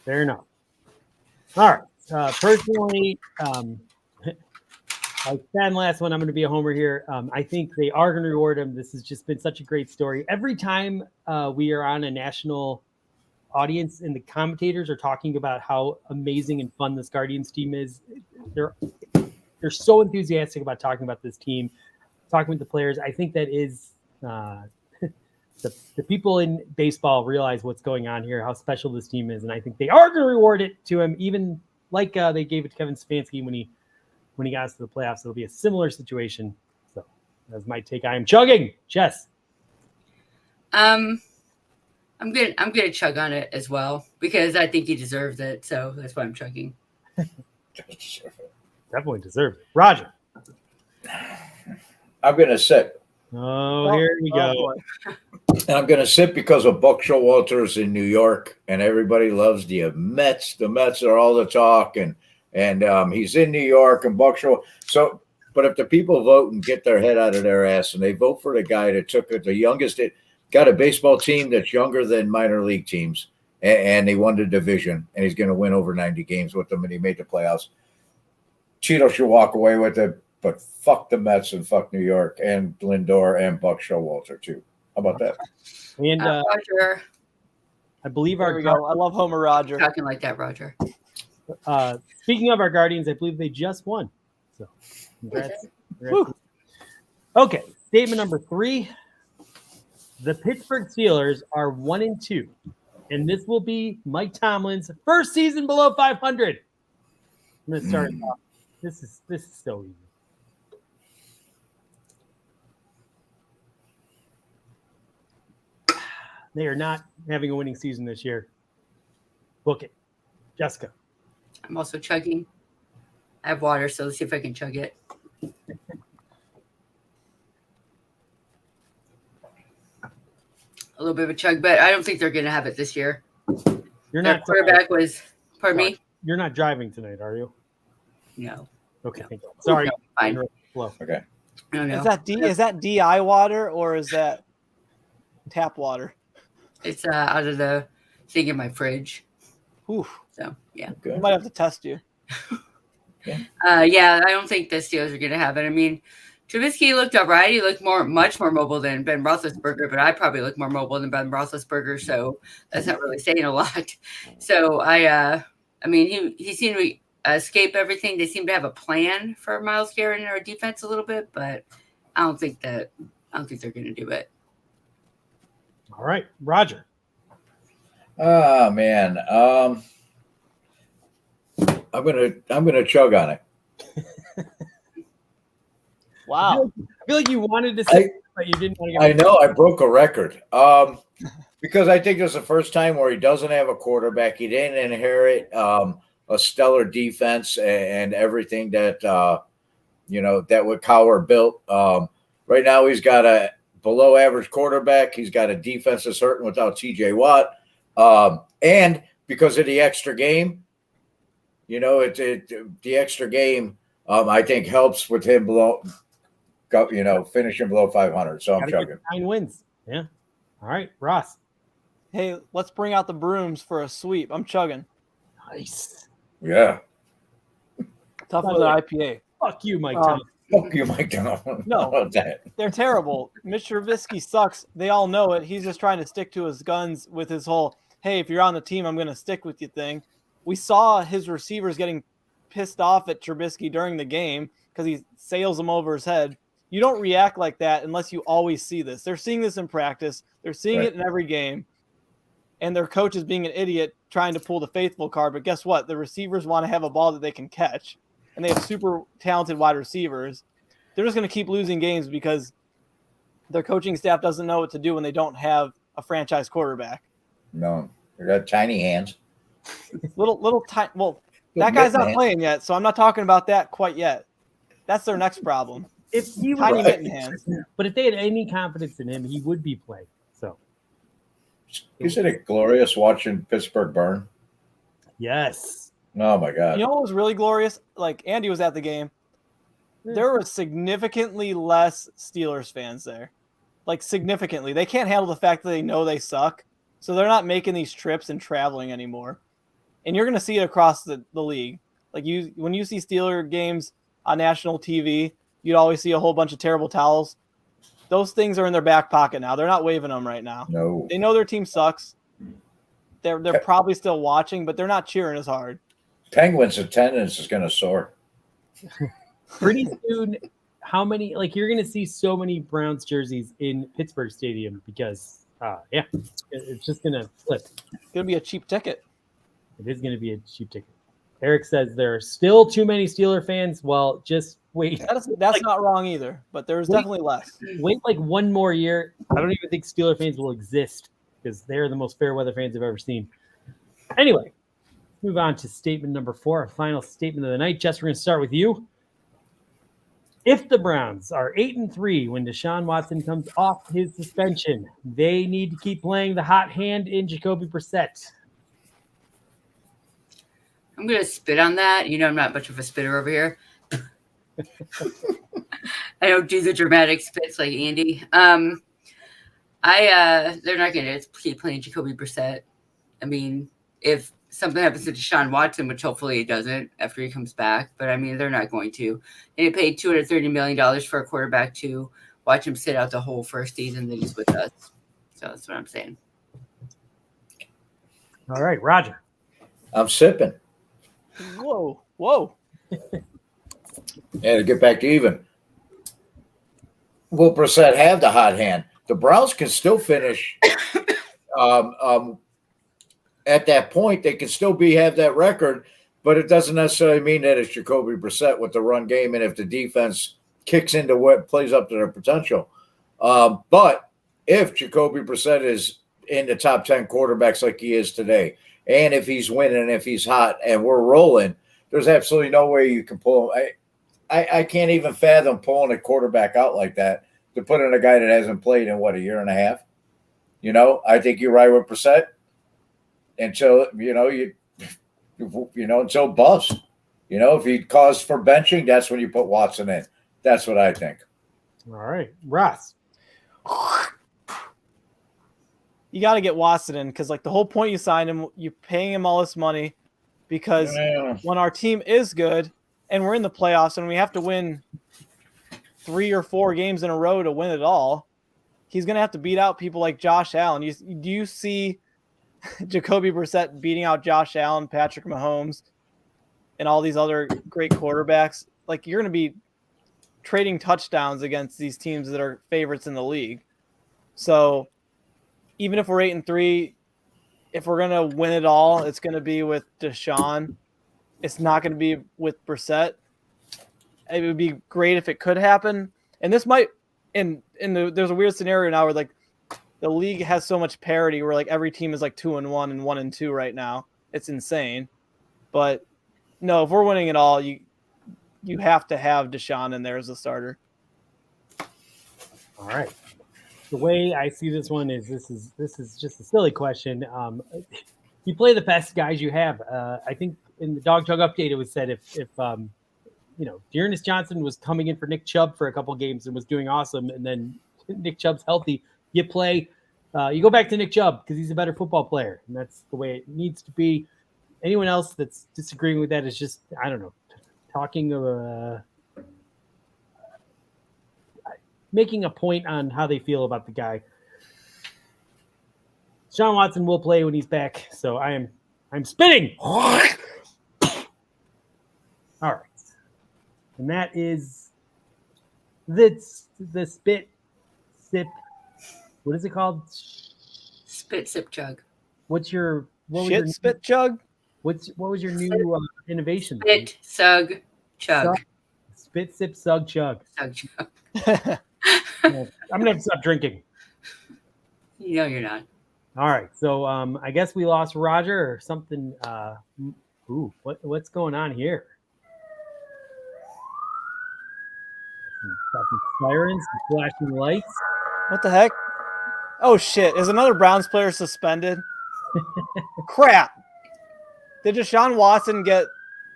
Fair enough. All right. Personally, like that last one, I'm going to be a homer here. I think they are going to reward him. This has just been such a great story. Every time we are on a national audience and the commentators are talking about how amazing and fun this Guardians team is, they're so enthusiastic about talking about this team, talking with the players. I think that is the people in baseball realize what's going on here, how special this team is, and I think they are going to reward it to him, even like they gave it to Kevin Stefanski when he got us to the playoffs. It'll be a similar situation. So that's my take. I am chugging. Jess. I'm gonna chug on it as well because I think he deserves it. So that's why I'm chugging. Definitely deserved it. Roger. I'm going to sip. Oh, here we go. And I'm going to sip because of Buck Showalter's in New York, and everybody loves the Mets. The Mets are all the talk, and he's in New York, and Buck Show. So, but if the people vote and get their head out of their ass, and they vote for the guy that took it, the youngest, got a baseball team that's younger than minor league teams, and they won the division, and he's going to win over 90 games with them, and he made the playoffs. Tito should walk away with it, but fuck the Mets and fuck New York and Lindor and Buck Showalter too. How about that? And Roger. I believe There we go. I love Homer Roger. Talking like that, Roger. Speaking of our Guardians, I believe they just won. So, congrats. Okay, statement number 3. The Pittsburgh Steelers are 1-2, and this will be Mike Tomlin's first season below 500. I'm going to start it off. This is so easy. They are not having a winning season this year. Book it. Jessica. I'm also chugging. I have water, so let's see if I can chug it. A little bit of a chug, but I don't think they're going to have it this year. You're Their not quarterback was, pardon me? You're not driving tonight, are you? No. Okay. Thank you. Sorry. No, fine. Flow. Okay. No, no. Is that DI water or is that tap water? It's out of the thing in my fridge. Ooh, So yeah. Okay. I might have to test you. Yeah, I don't think the Steelers are going to have it. I mean, Trubisky looked all right. He looked much more mobile than Ben Roethlisberger, but I probably look more mobile than Ben Roethlisberger, so that's not really saying a lot. So I mean, he seemed to escape everything. They seem to have a plan for Myles Garrett in our defense a little bit, but I don't think they're going to do it. All right, Roger. Oh man, I'm gonna chug on it. Wow. I feel like you wanted to say, but you didn't want to. I know I broke a record. Because I think this is the first time where he doesn't have a quarterback. He didn't inherit a stellar defense and everything that that what Cowher built. Right now he's got a below average quarterback. He's got a defense that's hurting without TJ Watt. And because of the extra game, the extra game, I think helps with him finishing below 500. So I'm chugging. 9 wins. Yeah. All right, Ross. Hey, let's bring out the brooms for a sweep. I'm chugging. Nice. Yeah. Tougher than IPA. Fuck you, Mike Thomas. Fuck you, Mike Thomas. No, they're terrible. Mitch Trubisky sucks. They all know it. He's just trying to stick to his guns with his whole, hey, if you're on the team, I'm going to stick with you thing. We saw his receivers getting pissed off at Trubisky during the game because he sails them over his head. You don't react like that unless you always see this. They're seeing this in practice. They're seeing it in every game. And their coach is being an idiot trying to pull the faithful card. But guess what? The receivers want to have a ball that they can catch. And they have super talented wide receivers. They're just going to keep losing games because their coaching staff doesn't know what to do when they don't have a franchise quarterback. No, they got tiny hands. Little tiny. Well, that guy's not playing yet, so I'm not talking about that quite yet. That's their next problem. If he was, tiny mitten hands. But if they had any confidence in him, he would be playing. So, isn't it glorious watching Pittsburgh burn? Yes. Oh my God. You know what was really glorious? Like Andy was at the game. There were significantly less Steelers fans there. Like significantly. They can't handle the fact that they know they suck. So they're not making these trips and traveling anymore. And you're going to see it across the league. Like when you see Steeler games on national TV, you'd always see a whole bunch of terrible towels. Those things are in their back pocket now. They're not waving them right now. No. They know their team sucks. They're probably still watching, but they're not cheering as hard. Penguins' attendance is going to soar. Pretty soon, how many? Like you're going to see so many Browns jerseys in Pittsburgh Stadium because, it's just going to flip. It's going to be a cheap ticket. It is going to be a cheap ticket. Eric says there are still too many Steeler fans. Well, just wait. That's not wrong either, but there's definitely less. Wait like one more year. I don't even think Steeler fans will exist because they're the most fair weather fans I've ever seen. Anyway, move on to statement number 4, our final statement of the night. Jess, we're going to start with you. If the Browns are 8-3 when Deshaun Watson comes off his suspension, they need to keep playing the hot hand in Jacoby Brissett. I'm going to spit on that. I'm not much of a spitter over here. I don't do the dramatic spits like Andy. They're not going to keep playing Jacoby Brissett. I mean, if something happens to Deshaun Watson, which hopefully it doesn't after he comes back, but I mean, they're not going to. They paid $230 million for a quarterback to watch him sit out the whole first season that he's with us. So that's what I'm saying. All right, Roger. I'm sipping. Whoa. Yeah, to get back to even. Will Brissett have the hot hand? The Browns can still finish. At that point, they can still have that record, but it doesn't necessarily mean that it's Jacoby Brissett with the run game, and if the defense kicks into what plays up to their potential. But if Jacoby Brissett is in the top 10 quarterbacks like he is today, and if he's winning, if he's hot, and we're rolling, there's absolutely no way you can pull him. I can't even fathom pulling a quarterback out like that to put in a guy that hasn't played in, a year and a half. I think you're right with Brissett. Until, until bust. If he caused for benching, that's when you put Watson in. That's what I think. All right, Ross. You got to get Watson in because, like, the whole point you signed him, you're paying him all this money because when our team is good and we're in the playoffs and we have to win 3 or 4 games in a row to win it all, he's going to have to beat out people like Josh Allen. Do you see Jacoby Brissett beating out Josh Allen, Patrick Mahomes, and all these other great quarterbacks? Like, you're going to be trading touchdowns against these teams that are favorites in the league. So even if we're 8-3, if we're going to win it all, it's going to be with Deshaun. It's not going to be with Brissett. It would be great if it could happen. And this might, there's a weird scenario now where, like, the league has so much parity where, like, every team is like 2-1 and 1-2 right now. It's insane. But no, if we're winning it all, you have to have Deshaun in there as a starter. All right. The way I see this one is this is just a silly question. You play the best guys you have. I think in the Dawg Chug update it was said if Dearness Johnson was coming in for Nick Chubb for a couple of games and was doing awesome, and then Nick Chubb's healthy, you go back to Nick Chubb because he's a better football player, and that's the way it needs to be. Anyone else that's disagreeing with that is just, I don't know, talking of making a point on how they feel about the guy. Sean Watson will play when he's back, so I'm spitting. All right. And that is the spit sip. What is it called? Spit sip chug. What was your new innovation? Spit sug chug. Spit sip sug chug. Sug chug. I'm gonna have to stop drinking. No, you're not. All right. So I guess we lost Roger or something. What's going on here? Some sirens, some flashing lights. What the heck? Oh shit! Is another Browns player suspended? Crap! Did Deshaun Watson get?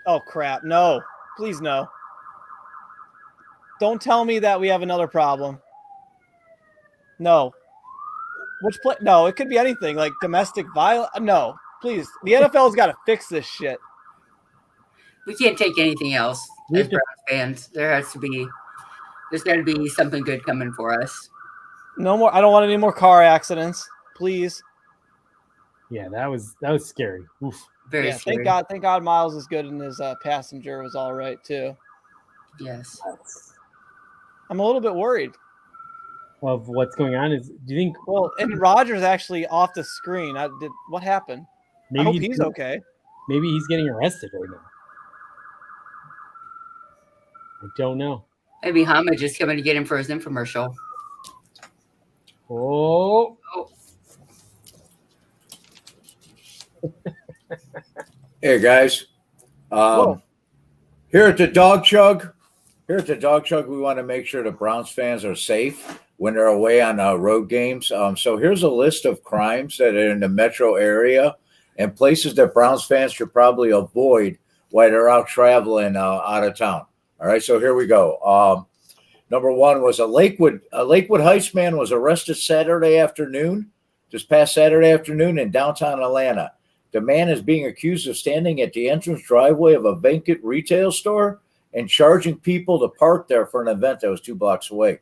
Oh crap! No, please no. Don't tell me that we have another problem. No. Which play? No, it could be anything like domestic violence. No, please. The NFL's got to fix this shit. We can't take anything else as Browns fans. There's got to be something good coming for us. No more. I don't want any more car accidents, please. Yeah, that was scary. Oof. Very scary. Thank God Miles is good and his passenger was all right too. Yes. I'm a little bit worried of what's going on. Do you think? Well, and Roger's actually off the screen. What happened? I hope he's okay. Maybe he's getting arrested right now. I don't know. Maybe Hamid just coming to get him for his infomercial. Oh. Hey guys, here at the Dawg Chug, we want to make sure the Browns fans are safe when they're away on road games. So here's a list of crimes that are in the metro area and places that Browns fans should probably avoid while they're out traveling out of town. All right, so here we go. Number one was a Lakewood Heights man was arrested this past Saturday afternoon in downtown Atlanta. The man is being accused of standing at the entrance driveway of a vacant retail store and charging people to park there for an event that was 2 blocks away.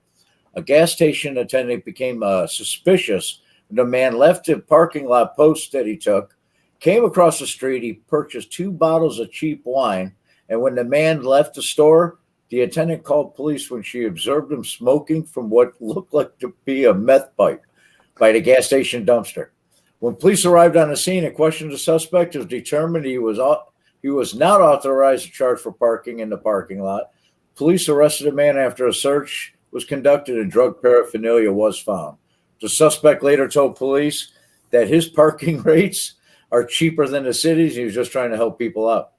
A gas station attendant became suspicious when the man left the parking lot post that he took, came across the street. He purchased 2 bottles of cheap wine, and when the man left the store, the attendant called police when she observed him smoking from what looked like to be a meth pipe by the gas station dumpster. When police arrived on the scene and questioned the suspect, it was determined he was not authorized to charge for parking in the parking lot. Police arrested the man after a search was conducted and drug paraphernalia was found. The suspect later told police that his parking rates are cheaper than the city's. He was just trying to help people out.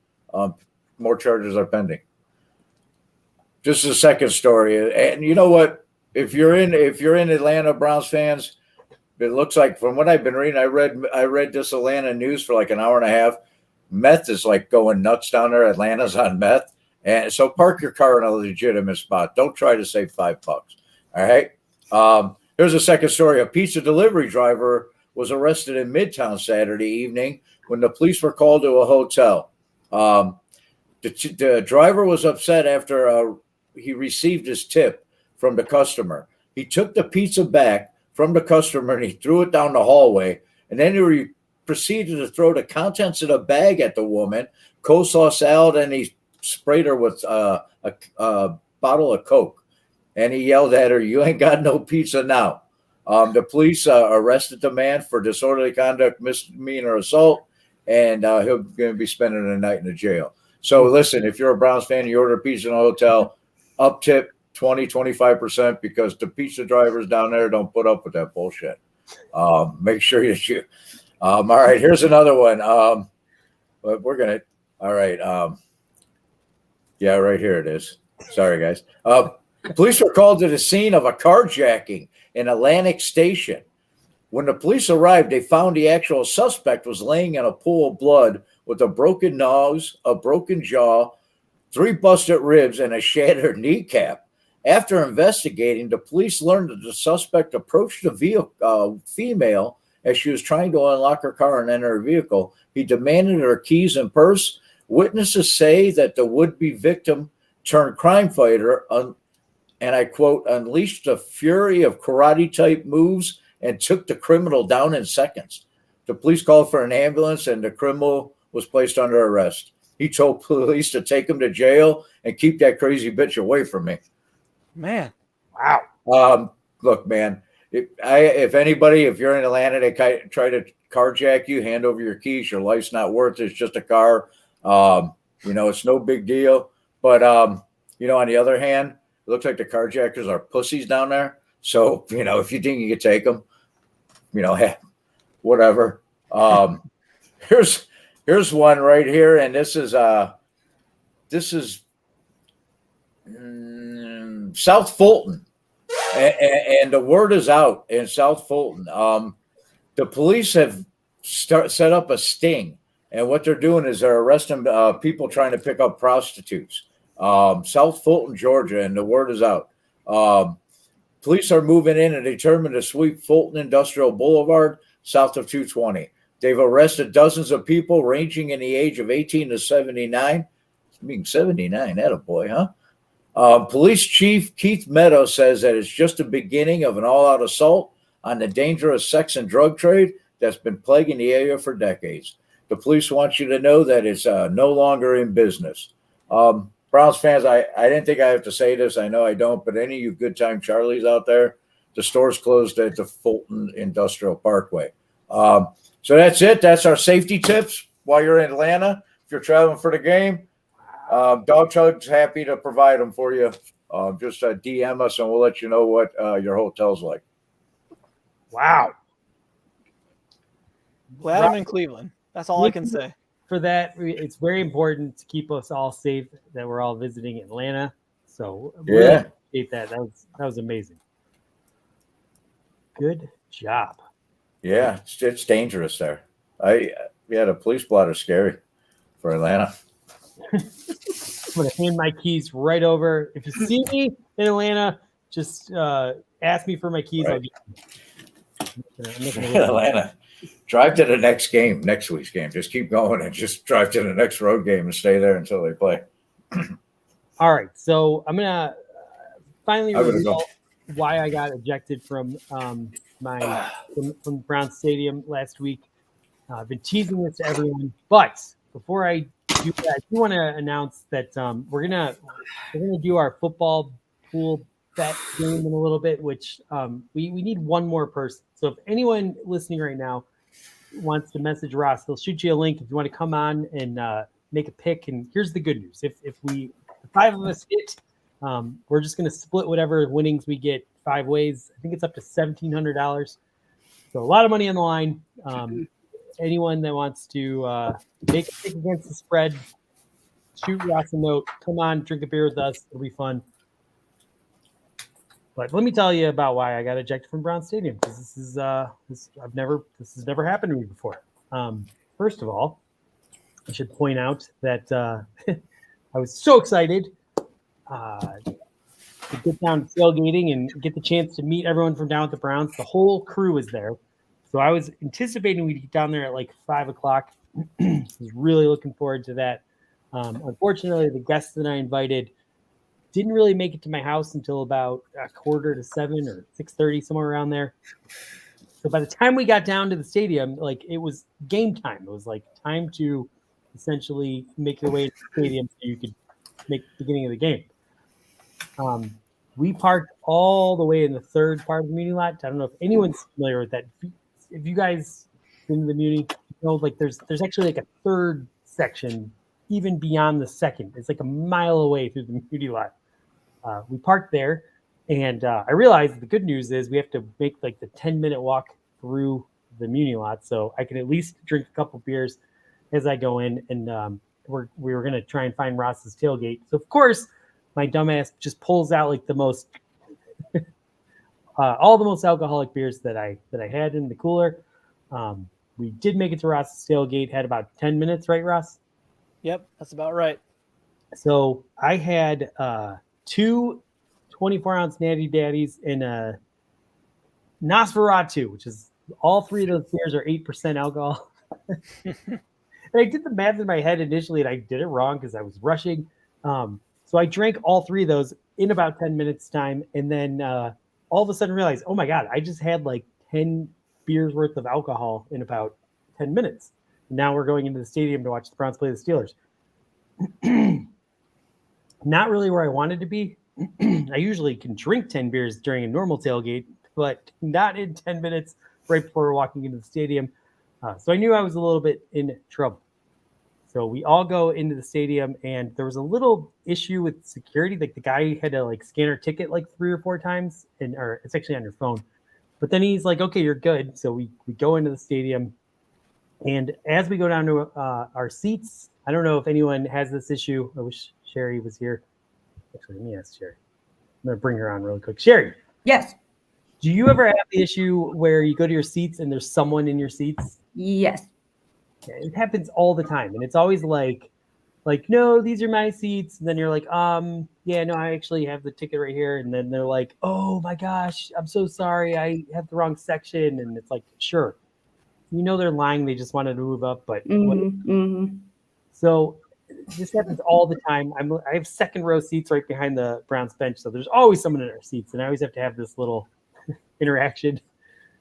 More charges are pending. Just a second story. And you know what? If you're in Atlanta, Browns fans, it looks like from what I've been reading, I read this Atlanta news for like an hour and a half. meth is like going nuts down there. Atlanta's on meth. And so park your car in a legitimate spot. Don't try to save $5. All right. Here's a second story. A pizza delivery driver was arrested in Midtown Saturday evening when the police were called to a hotel. The driver was upset after he received his tip from the customer. He took the pizza back from the customer and he threw it down the hallway. And then he proceeded to throw the contents of the bag at the woman, coleslaw salad, and he sprayed her with a bottle of Coke. And he yelled at her, "You ain't got no pizza now." The police arrested the man for disorderly conduct, misdemeanor assault, and he'll going to be spending the night in the jail. So listen, if you're a Browns fan, you order pizza in a hotel, up tip 20-25%, because the pizza drivers down there don't put up with that bullshit. Make sure that you. All right, here's another one. But we're gonna. All right. Yeah, right here it is. Sorry, guys. Police were called to the scene of a carjacking in Atlantic Station. When the police arrived, they found the actual suspect was laying in a pool of blood with a broken nose, a broken jaw, 3 busted ribs, and a shattered kneecap. After investigating, the police learned that the suspect approached the female as she was trying to unlock her car and enter her vehicle. He demanded her keys and purse. Witnesses say that the would-be victim turned crime fighter, and I quote, unleashed a fury of karate-type moves and took the criminal down in seconds. The police called for an ambulance, and the criminal was placed under arrest. He told police to take him to jail and keep that crazy bitch away from me. Man. Wow. Look, man, if you're in Atlanta, they try to carjack you, hand over your keys. Your life's not worth it. It's just a car. It's no big deal. But, on the other hand, it looks like the carjackers are pussies down there. So, if you think you could take them, whatever. Here's one right here. And this is South Fulton. And the word is out in South Fulton. The police have set up a sting. And what they're doing is they're arresting people trying to pick up prostitutes. South Fulton, Georgia, and the word is out. Police are moving in and determined to sweep Fulton Industrial Boulevard south of 220. They've arrested dozens of people ranging in the age of 18 to 79. Being 79, attaboy, huh? Police Chief Keith Meadows says that it's just the beginning of an all-out assault on the dangerous sex and drug trade that's been plaguing the area for decades. The police want you to know that it's no longer in business. Browns fans, I didn't think I have to say this. I know I don't, but any of you Good Time Charlies out there, the store's closed at the Fulton Industrial Parkway. So that's it. That's our safety tips while you're in Atlanta. If you're traveling for the game, Dawg Chug's happy to provide them for you. Just DM us and we'll let you know what your hotel's like. Wow. Glad I'm in Cleveland. That's all I can say. For that, it's very important to keep us all safe that we're all visiting Atlanta. So really appreciate that. That was amazing. Good job. Yeah, it's dangerous there. The police blotter scary for Atlanta. I'm gonna hand my keys right over. If you see me in Atlanta, just ask me for my keys. Right. I'll get them. Atlanta. Drive to the next week's game. Just keep going and just drive to the next road game and stay there until they play. All right. So I'm going to finally reveal why I got ejected from from Brown Stadium last week. I've been teasing this to everyone. But before I do that, I do want to announce that we're gonna do our football pool bet game in a little bit, which we need one more person. So if anyone listening right now wants to message Ross, he'll shoot you a link if you want to come on and make a pick. And here's the good news: if the 5 of us hit, we're just going to split whatever winnings we get 5 ways. I think it's up to $1,700. So a lot of money on the line. Anyone that wants to make a pick against the spread, shoot Ross a note. Come on, drink a beer with us. It'll be fun. But let me tell you about why I got ejected from Brown Stadium, because this has never happened to me before. First of all, I should point out that I was so excited to get down to tailgating and get the chance to meet everyone from down at the Browns. The whole crew was there. So I was anticipating we'd get down there at like 5 o'clock. I was really looking forward to that. Unfortunately, the guests that I invited didn't really make it to my house until about 6:45 or 6:30, somewhere around there. So by the time we got down to the stadium, like it was game time. It was like time to essentially make your way to the stadium so you could make the beginning of the game. We parked all the way in the third part of the Muni lot. I don't know if anyone's familiar with that. If you guys been to the Muni, you know, like there's actually like a third section even beyond the second. It's like a mile away through the Muni lot. We parked there, and I realized the good news is we have to make like the 10-minute walk through the Muni lot, so I can at least drink a couple beers as I go in. And we were gonna try and find Ross's tailgate. So of course, my dumbass just pulls out like the most, all the most alcoholic beers that I had in the cooler. We did make it to Ross's tailgate. Had about 10 minutes, right, Ross? Yep, that's about right. So I had 2 24-ounce Natty Daddies and a Nosferatu, which is all 3 of those beers are 8% alcohol. And I did the math in my head initially, and I did it wrong because I was rushing. So I drank all 3 of those in about 10 minutes time, and then all of a sudden realized, oh my God, I just had like 10 beers worth of alcohol in about 10 minutes. Now we're going into the stadium to watch the Browns play the Steelers. Not really where I wanted to be. I usually can drink 10 beers during a normal tailgate, but not in 10 minutes right before walking into the stadium. So I knew I was a little bit in trouble. So we all go into the stadium, and there was a little issue with security. Like the guy had to like scan our ticket like 3 or 4 times, or it's actually on your phone. But then he's like, "Okay, you're good." So we go into the stadium, and as we go down to our seats, I don't know if anyone has this issue. I wish Sherry was here. Actually, let me ask Sherry. I'm gonna bring her on really quick. Sherry, Yes. do you ever have the issue where you go to your seats and there's someone in your seats? Yes. Yeah, it happens all the time, and it's always like, no, these are my seats, and then you're like, yeah, no, I actually have the ticket right here, and then they're like, oh my gosh, I'm so sorry, I have the wrong section, and it's like, sure, you know they're lying, they just wanted to move up, but So this happens all the time. I have second row seats right behind the Browns bench, so there's always someone in our seats, and I always have to have this little interaction.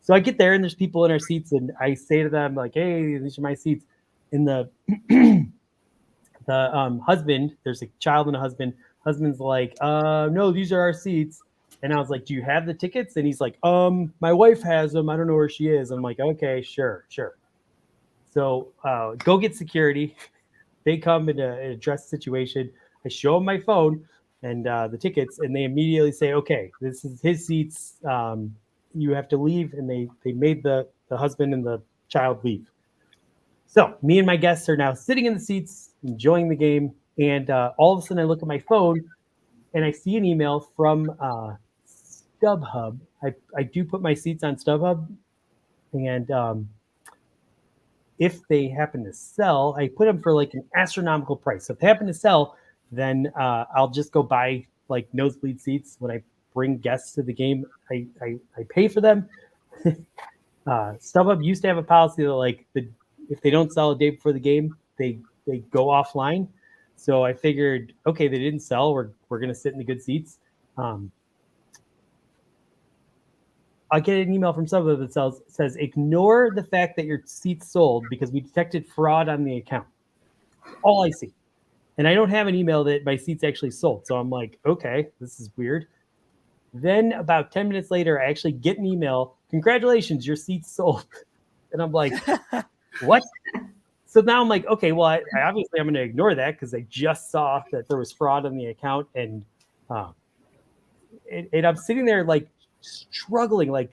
So I get there, and there's people in our seats, and I say to them, like, hey, these are my seats. And the husband, there's a child and a husband. Husband's like, no, these are our seats. And I was like, do you have the tickets? And he's like, my wife has them. I don't know where she is. I'm like, okay, sure. So go get security. They come and address the situation. I show them my phone and the tickets, and they immediately say, okay, this is his seats. You have to leave. And they made the husband and the child leave. So me and my guests are now sitting in the seats, enjoying the game. And all of a sudden I look at my phone and I see an email from StubHub. I do put my seats on StubHub. And if they happen to sell, I put them for like an astronomical price. So if they happen to sell, then I'll just go buy like nosebleed seats. When I bring guests to the game, I pay for them. StubHub used to have a policy that like if they don't sell a day before the game, they go offline. So I figured, okay, they didn't sell. We're gonna sit in the good seats. I get an email from StubHub that says ignore the fact that your seat's sold because we detected fraud on the account. All I see. And I don't have an email that my seat's actually sold. So I'm like, okay, this is weird. Then about 10 minutes later, I actually get an email. Congratulations, your seat's sold. And I'm like, what? So now I'm like, okay, well, I obviously I'm going to ignore that because I just saw that there was fraud on the account. And I'm sitting there like struggling, like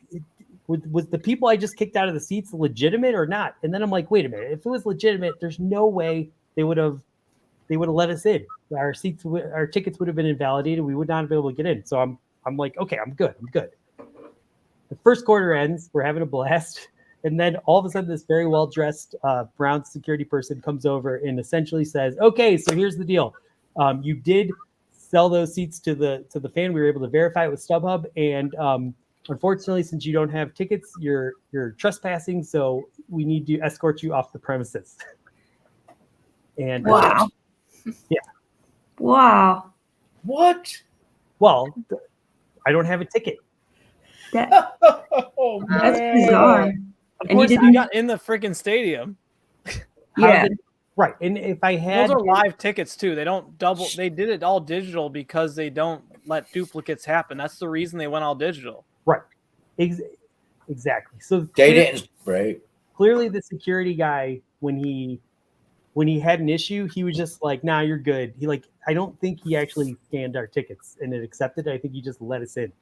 was the people I just kicked out of the seats legitimate or not? And then I'm like, wait a minute, if it was legitimate, there's no way they would have let us in. Our tickets would have been invalidated. We would not have been able to get in. So I'm like, okay, I'm good. The first quarter ends. We're having a blast. And then all of a sudden, this very well-dressed brown security person comes over and essentially says, "Okay, so here's the deal. You did sell those seats to the fan. We were able to verify it with StubHub, and unfortunately, since you don't have tickets, you're trespassing. So we need to escort you off the premises." And Wow. yeah. Wow. What? Well, I don't have a ticket. That, Oh, that's man. bizarre. Of And you course, didn't- you got in the freaking stadium. Yeah. Right. And if I had Those are live tickets too. They don't double. They did it all digital because they don't let duplicates happen. That's the reason they went all digital. right, exactly. So They didn't, right? clearly the security guy, when he had an issue, he was just like, "Nah, you're good." I don't think he actually scanned our tickets and it accepted it. I think he just let us in.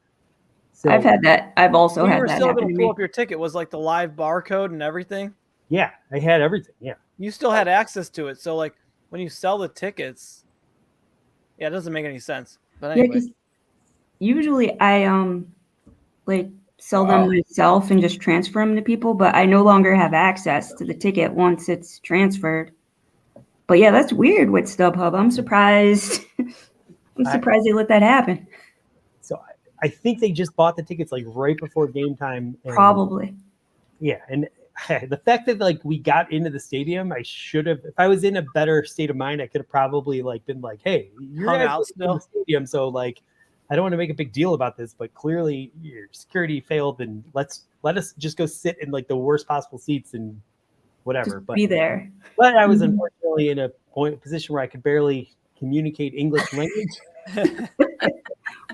So I've had that. I've also You had were that still happen able to to pull me. up your ticket. Was like the live barcode and everything. yeah, I had everything. Yeah. You still had access to it. So like when you sell the tickets, yeah, it doesn't make any sense. But Yeah, anyway, because usually I like sell them Wow. myself and just transfer them to people, but I no longer have access to the ticket once it's transferred. But yeah, that's weird with StubHub. I'm surprised. I'm surprised they let that happen. So I think they just bought the tickets like right before game time. And, Probably. Yeah, and the fact that we got into the stadium, I should have. If I was in a better state of mind, I could have probably been like, "Hey, you're Hung guys out in still. the stadium, so I don't want to make a big deal about this, but clearly your security failed, and let us just go sit in the worst possible seats and whatever." Just be there. But I was Mhm. unfortunately in a position where I could barely communicate English language.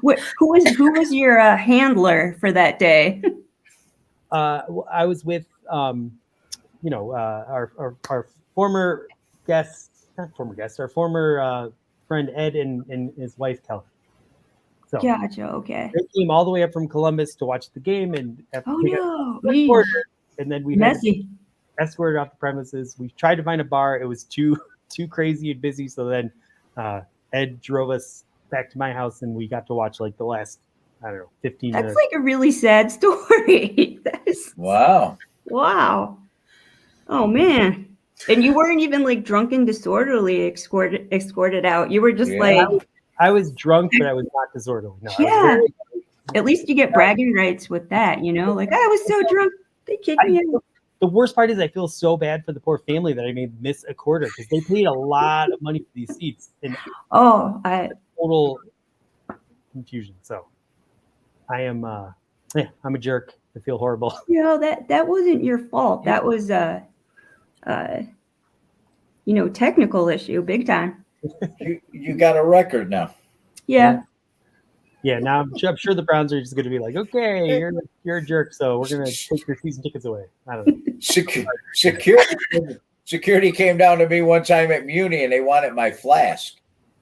Who was your handler for that day? I was with our former guest, not former guest, our former friend Ed and his wife Kelly. So Gotcha. Okay. they came all the way up from Columbus to watch the game, and Oh we got no. the Yeesh. quarter, and then we had Messy. escorted off the premises. We tried to find a bar. It was too crazy and busy. So then Ed drove us back to my house, and we got to watch the last, I don't know, 15 That's minutes. like a really sad story. That is Wow. wow. Oh man. And you weren't even drunk and disorderly escorted out. You were just Yeah. I was drunk, but I was not disorderly. No, I was yeah. very, At least you get bragging rights with that, I was so drunk they kicked me out. the worst part is I feel so bad for the poor family that I may miss a quarter because they paid a lot of money for these seats and Oh, total confusion. So I am, I'm a jerk. I feel horrible. that wasn't your fault. That was technical issue, big time. You got a record now. Yeah. Yeah, now I'm sure the Browns are just going to be like, okay, you're a jerk, so we're going to take your season tickets away. I don't know. Security came down to me one time at Muni and they wanted my flask.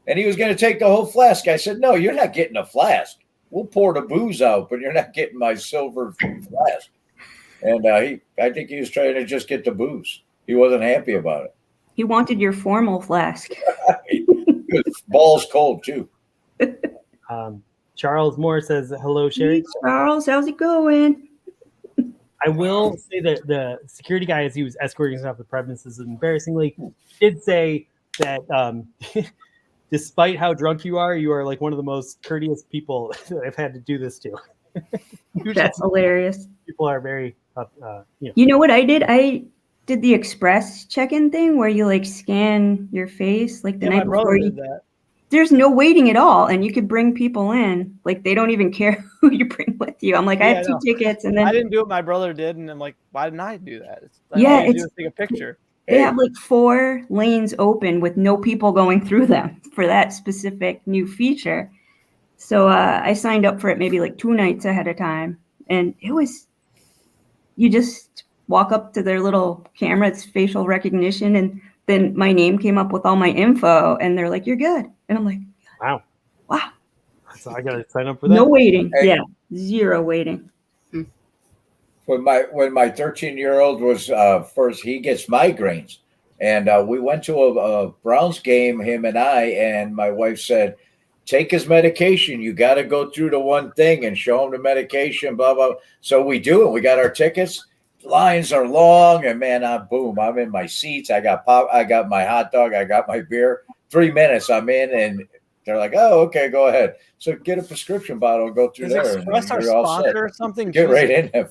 And he was going to take the whole flask. I said, "No, you're not getting a flask. We'll pour the booze out, but you're not getting my silver flask." And I think he was trying to just get the booze. He wasn't happy about it. He wanted your formal flask. He was balls cold too. Charles Moore says, hello, Sherry. Hey, Charles, how's it going? I will say that the security guy, as he was escorting us off the premises, embarrassingly, did say that despite how drunk you are one of the most courteous people that I've had to do this to. That's hilarious. People are very, You know what I did? I did the express check-in thing where you scan your face the my night brother before. did that. There's no waiting at all, and you could bring people in. They don't even care who you bring with you. I'm like, I have 2 tickets, and I then didn't do it. My brother did, and I'm like, why didn't I do that? Yeah, all you do is take a picture. they have 4 lanes open with no people going through them for that specific new feature. So I signed up for it maybe 2 nights ahead of time, and it was, you just walk up to their little camera, it's facial recognition, and then my name came up with all my info, and they're like, "You're good," and I'm like, wow. "Wow, So I got to sign up for that. no waiting." Hey. Yeah, 0 waiting. When my 13-year-old was first, he gets migraines, and we went to a Browns game, him and I, and my wife said, "Take his medication. You got to go through the one thing and show him the medication." Blah blah. So we do it. We got our tickets, lines are long, and man, I'm in my seats. I got my hot dog, I got my beer. 3 minutes, I'm in, and they're like, "Oh, okay, go ahead." So get a prescription bottle, go through Is there, Express and our you're all set. sponsor or something? Get right in there.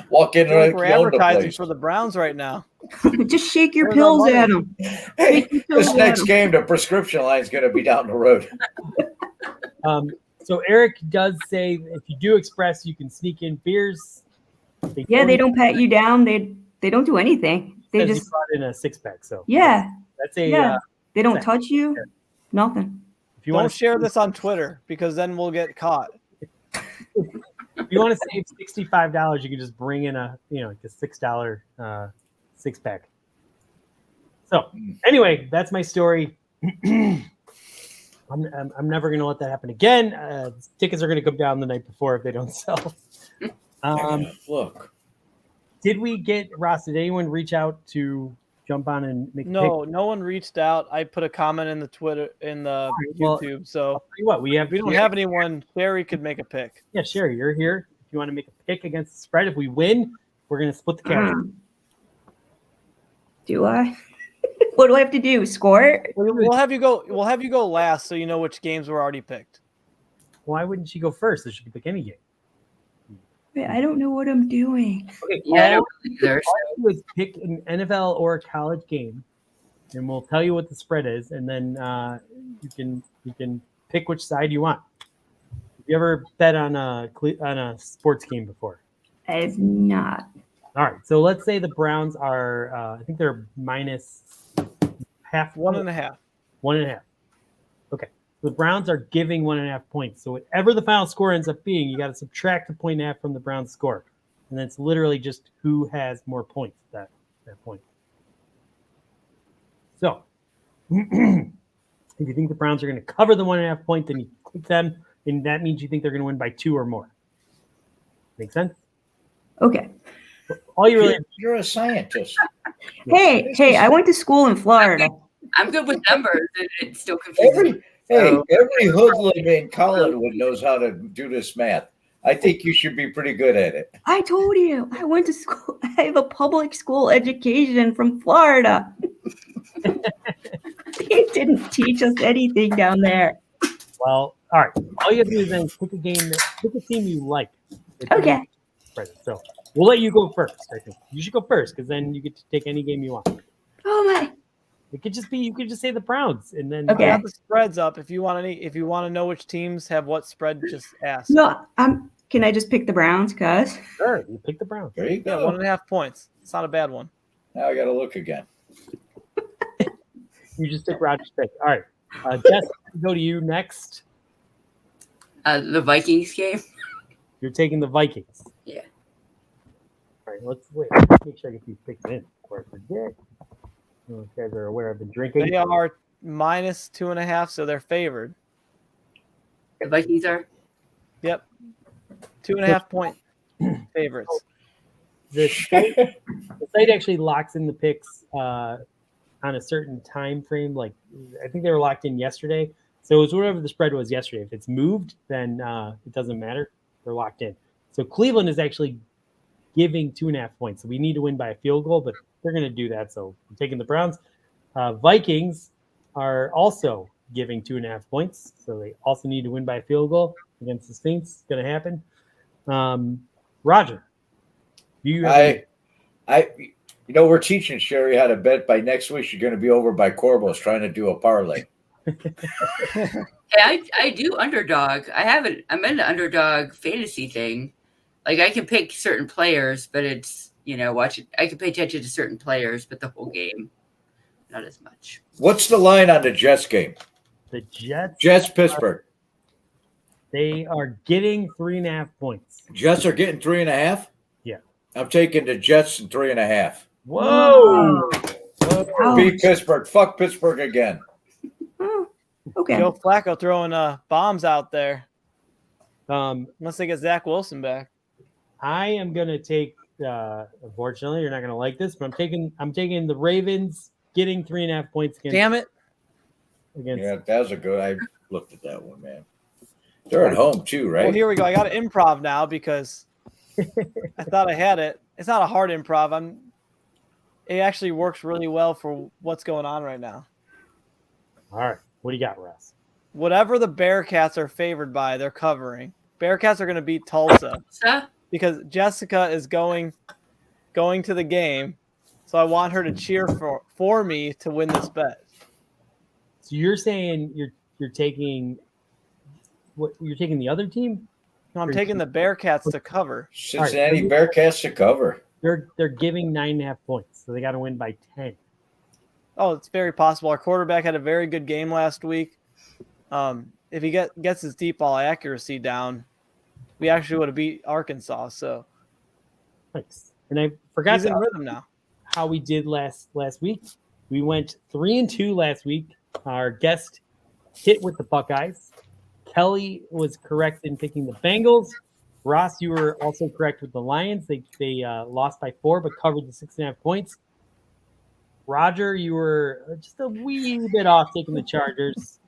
Walk in I feel like like we're you own the advertising place. for the Browns right now. Just shake your Where's our pills money? at them. Hey, this Pills next at 'em. game, the prescription line is going to be down the road. So Eric does say if you do Express, you can sneak in beers. Yeah, they don't pat you down. They don't do anything. They Says he just brought in a 6-pack. So yeah. that's a. Yeah. They don't Exactly. touch you. Nothing. If you Don't want to share this on Twitter because then we'll get caught. if you want to save $65, you can just bring in a like a $6 6-pack. So anyway, that's my story. I'm never going to let that happen again. Tickets are going to come down the night before if they don't sell. Look, Did we get Ross? Did anyone reach out to jump on and make a No, pick? no one reached out. I put a comment in the Twitter in the well, YouTube. So I'll tell you what, if we don't have anyone, Sherry could make a pick. Yeah, Sherry, you're here. If you want to make a pick against the spread, if we win, we're going to split the cash. Do I? What do I have to do? Score? We'll have you go. We'll have you go last, so you know which games were already picked. Why wouldn't she go first? So she could pick any game. Wait, I don't know what I'm doing. Okay, Yeah, I all don't either. you do is pick an NFL or a college game, and we'll tell you what the spread is, and then you can pick which side you want. Have you ever bet on a sports game before? I have not. All right, so let's say the Browns are, I think they're minus half. 1.5. 1.5. Okay. The Browns are giving 1.5 points. So whatever the final score ends up being, you got to subtract the 1.5 from the Browns score. And then it's literally just who has more points at that point. So if you think the Browns are going to cover the 1.5 point, then you click them, and that means you think they're going to win by 2 or more. Make sense? Okay. All you really you're a scientist. Hey, I went to school in Florida. I'm good with numbers, and it's still confusing. Every hoodlum in Collinwood knows how to do this math. I think you should be pretty good at it. I told you, I went to school. I have a public school education from Florida. They didn't teach us anything down there. well, all right. All you have to do is then pick a team you like. Okay. So we'll let you go first. I think you should go first because then you get to take any game you want. Oh my. It could just be you could just say the Browns and then Okay. I got the spreads up. If you want to know which teams have what spread, just ask. No, can I just pick the Browns, cuz? Sure, you pick the Browns. There you Yeah, go. 1.5 points. It's not a bad one. Now I got to look again. You just took Roger's pick. All right, Jess, go to you next. The Vikings game. You're taking the Vikings. Yeah. All right, let's wait. Make sure I get these picks in before I forget. You guys are aware I've been drinking. They are minus 2.5, so they're favored. The Vikings are. Yep, 2.5 point favorites. The site actually locks in the picks on a certain time frame. Like I think they were locked in yesterday. So it was whatever the spread was yesterday. If it's moved, then it doesn't matter. They're locked in. So Cleveland is actually giving 2.5 points. So we need to win by a field goal, but they're going to do that. So we're taking the Browns. Vikings are also giving 2.5 points. So they also need to win by a field goal against the Saints. It's going to happen. Roger, we're teaching Sherry how to bet. By next week, she's going to be over by Corbo's trying to do a parlay. Hey, I do underdog. I'm in the underdog fantasy thing. Like I can pick certain players, but it's watch it. I can pay attention to certain players, but the whole game, not as much. What's the line on the Jets game? The Jets. Jets Pittsburgh. They are getting 3.5 points. Jets are getting 3.5. Yeah. I'm taking the Jets and 3.5. Whoa! Beat Pittsburgh. Fuck Pittsburgh again. Oh, okay. Joe Flacco throwing bombs out there. Unless they get Zach Wilson back. I am gonna take. Unfortunately, you're not gonna like this, but I'm taking the Ravens getting 3.5 points. Damn it! Yeah, that was a good. I looked at that one, man. They're at home too, right? Well, here we go. I got to improv now because I thought I had it. It's not a hard improv. It actually works really well for what's going on right now. All right. What do you got, Russ? Whatever the Bearcats are favored by, they're covering. Bearcats are going to beat Tulsa because Jessica is going to the game, so I want her to cheer for me to win this bet. So you're saying you're taking what? You're taking the other team? No, I'm taking the Bearcats to cover. Cincinnati Bearcats to cover. They're giving 9.5 points, so they got to win by 10. Oh, it's very possible. Our quarterback had a very good game last week. If he gets his deep ball accuracy down, we actually would have beat Arkansas. So nice. And I forgot he's in rhythm now. How we did last week. We went 3-2 last week. Our guest hit with the Buckeyes. Kelly was correct in picking the Bengals. Ross, you were also correct with the Lions. They lost by 4, but covered the 6.5 points. Roger, you were just a wee bit off taking the Chargers.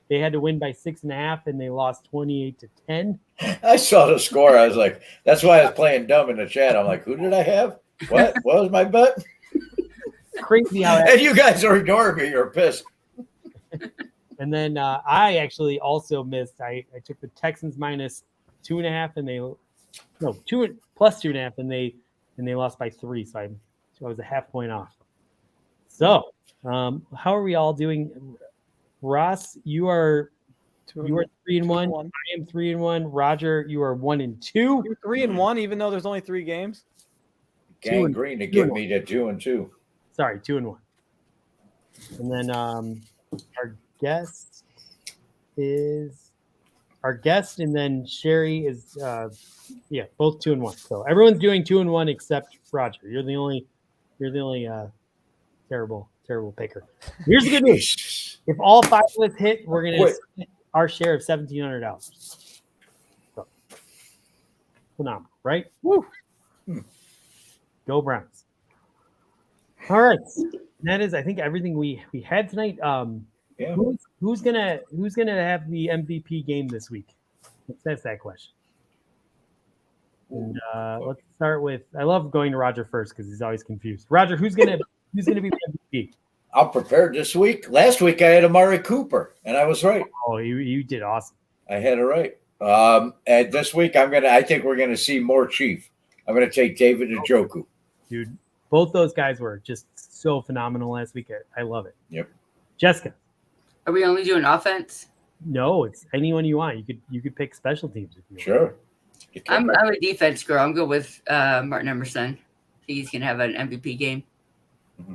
They had to win by 6.5, and they lost 28-10. I saw the score. I was like, that's why I was playing dumb in the chat. I'm like, who did I have? What was my bet? Crazy how. And you guys are ignoring me. You're pissed. And then I actually also missed. I took the Texans minus 2.5, and plus 2.5, and they lost by 3. So I was a half point off. So how are we all doing? Ross, you are 3-1. I am 3-1. Roger, you are 1-2. You're 3-1, even though there's only 3 games. Gang Green to give me the 2-2. Sorry, 2-1. And then our guest, and then Sherry is both 2-1. So everyone's doing 2-1 except Roger. You're the only terrible picker. Here's the good news: if all 5 of us hit, we're gonna get our share of $1,700. So phenomenal, right? Woo! Go Browns! All right, that is, I think, everything we had tonight. Yeah. Who's gonna have the MVP game this week? Let's ask that question. And let's start with. I love going to Roger first because he's always confused. Roger, who's gonna be the MVP? I'm prepared this week. Last week I had Amari Cooper, and I was right. Oh, you did awesome. I had it right. And this week I think we're gonna see more Chief. I'm gonna take David Njoku. Dude, both those guys were just so phenomenal last week. I love it. Yep. Jessica. Are we only doing offense? No, it's anyone you want. You could pick special teams if you want. Sure. I'm a defense girl. I'm good with Martin Emerson. He's gonna have an MVP game.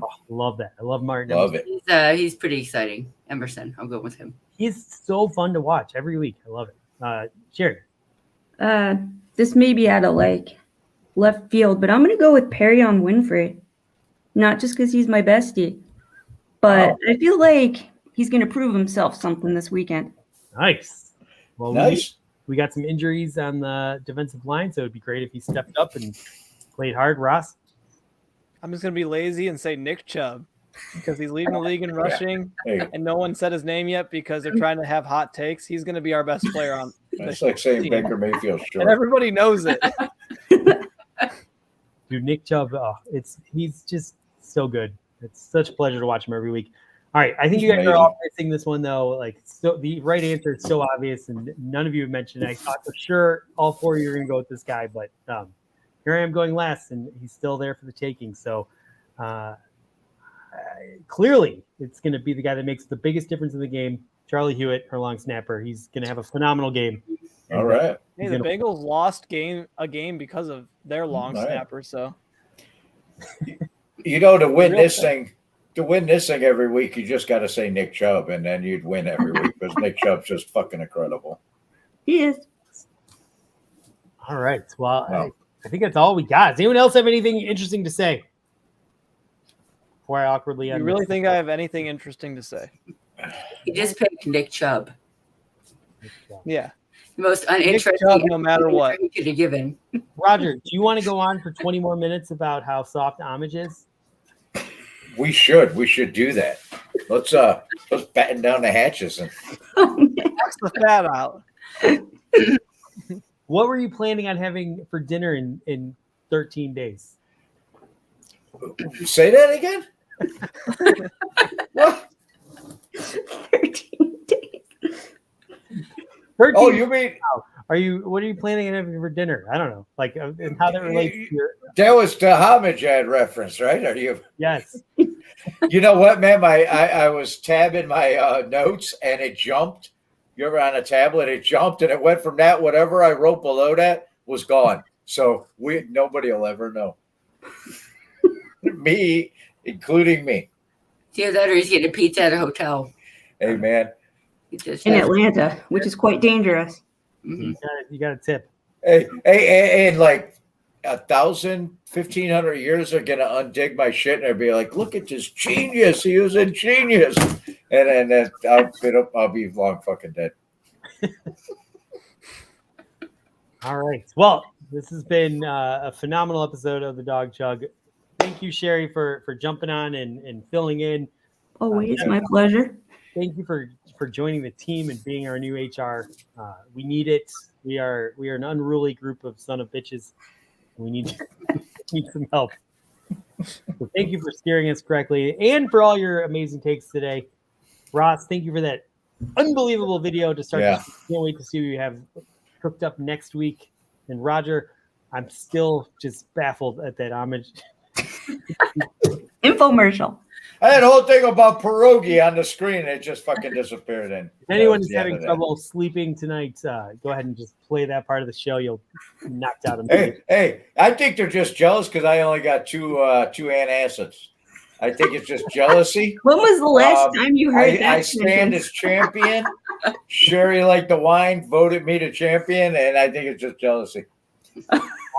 Oh, love that. I love Martin. Love Emerson. it. He's pretty exciting. Emerson. I'm good with him. He's so fun to watch every week. I love it. Sherry. This may be out of left field, but I'm gonna go with Perrion Winfrey. Not just because he's my bestie, but I feel like he's gonna prove himself something this weekend. Nice. Well, nice. We got some injuries on the defensive line, so it'd be great if he stepped up and played hard. Ross. I'm just going to be lazy and say Nick Chubb because he's leading the league in rushing, and no one said his name yet because they're trying to have hot takes. He's going to be our best player on. It's like saying team. Baker Mayfield, sure. And everybody knows it. Dude, Nick Chubb, he's just so good. It's such a pleasure to watch him every week. All right, I think you guys are all missing this one though. Like, so the right answer is so obvious, and none of you have mentioned it. I thought for sure all 4 of you are going to go with this guy, but here I am going last, and he's still there for the taking. So clearly, it's going to be the guy that makes the biggest difference in the game. Charlie Hewitt, our long snapper. He's going to have a phenomenal game. All right. Hey, the Bengals lost a game because of their long snapper. So, to win this thing every week, you just got to say Nick Chubb, and then you'd win every week because Nick Chubb's just fucking incredible. He is. All right. Well, I think that's all we got. Does anyone else have anything interesting to say? Before I awkwardly end. You really think I have anything interesting to say? You just picked Nick Chubb. Yeah. The most uninteresting Chubb, no matter what you could have given. Roger, do you want to go on for 20 more minutes about how soft homage is? We should do that. Let's batten down the hatches and knock the fat out. What were you planning on having for dinner in 13 days? Say that again? What? 13 days. 13 Oh, you mean what are you planning on having for dinner? I don't know. Like, and how that relates to your. that was the homage ad reference, right? Are you? Yes. You know what, man? I was tabbing my notes and it jumped. You ever on a tablet? It jumped and it went from that. Whatever I wrote below that was gone. So nobody will ever know. Me, including me. See that, or he's getting a pizza at a hotel. Hey, man. In Atlanta, which is quite dangerous. Mhm. You got a tip. Hey, and like 1,000, 1,500 years are gonna undig my shit, and I'll be like, "Look at this genius! He was a genius!" And then I'll be long fucking dead. All right. Well, this has been a phenomenal episode of the Dawg Chug. Thank you, Sherry, for jumping on and filling in. Always my pleasure. Thank you for joining the team and being our new HR. We need it. We are an unruly group of son of bitches. We need some help. So thank you for steering us correctly and for all your amazing takes today. Ross, thank you for that unbelievable video to start. Yeah. Can't wait to see what you have cooked up next week. And Roger, I'm still just baffled at that homage. Infomercial. I had a whole thing about pierogi on the screen, and it just fucking disappeared. And If anyone is having trouble sleeping tonight, go ahead and just play that part of the show. You'll be knocked out. Hey, I think they're just jealous because I only got two antacids. I think it's just jealousy. When was the last time you heard that? I stand as champion. Sherry liked the wine, voted me to champion, and I think it's just jealousy.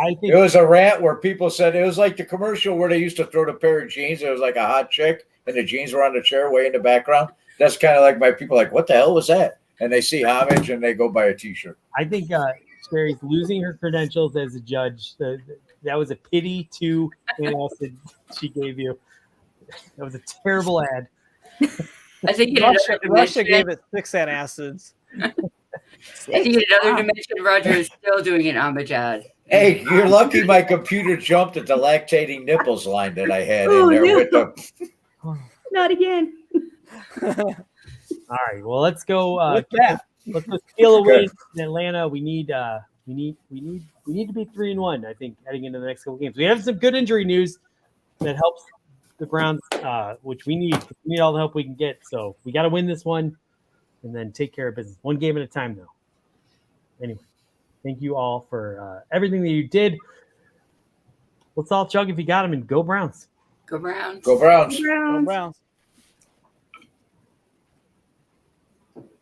I think It was a rant where people said it was like the commercial where they used to throw the pair of jeans. It was like a hot chick, and the jeans were on the chair way in the background. That's kind of like my people like, what the hell was that? And they see homage and they go buy a T-shirt. I think Sherry's losing her credentials as a judge. That was a pity to antacid she gave you. That was a terrible ad. I think Russia gave it 6 antacids. I think in another dimension, Roger is still doing an homage ad. Hey, you're lucky my computer jumped at the lactating nipples line that I had in there with them. Not again. All right, well, let's go. With that, Let's go steal away in Atlanta. We need to be 3-1. I think heading into the next couple games. We have some good injury news that helps the Browns, which we need. We need all the help we can get. So we got to win this one, and then take care of business. One game at a time, though. Anyway, thank you all for everything that you did. Let's all chug if you got them, and go Browns. Go Browns. Go Browns. go Browns.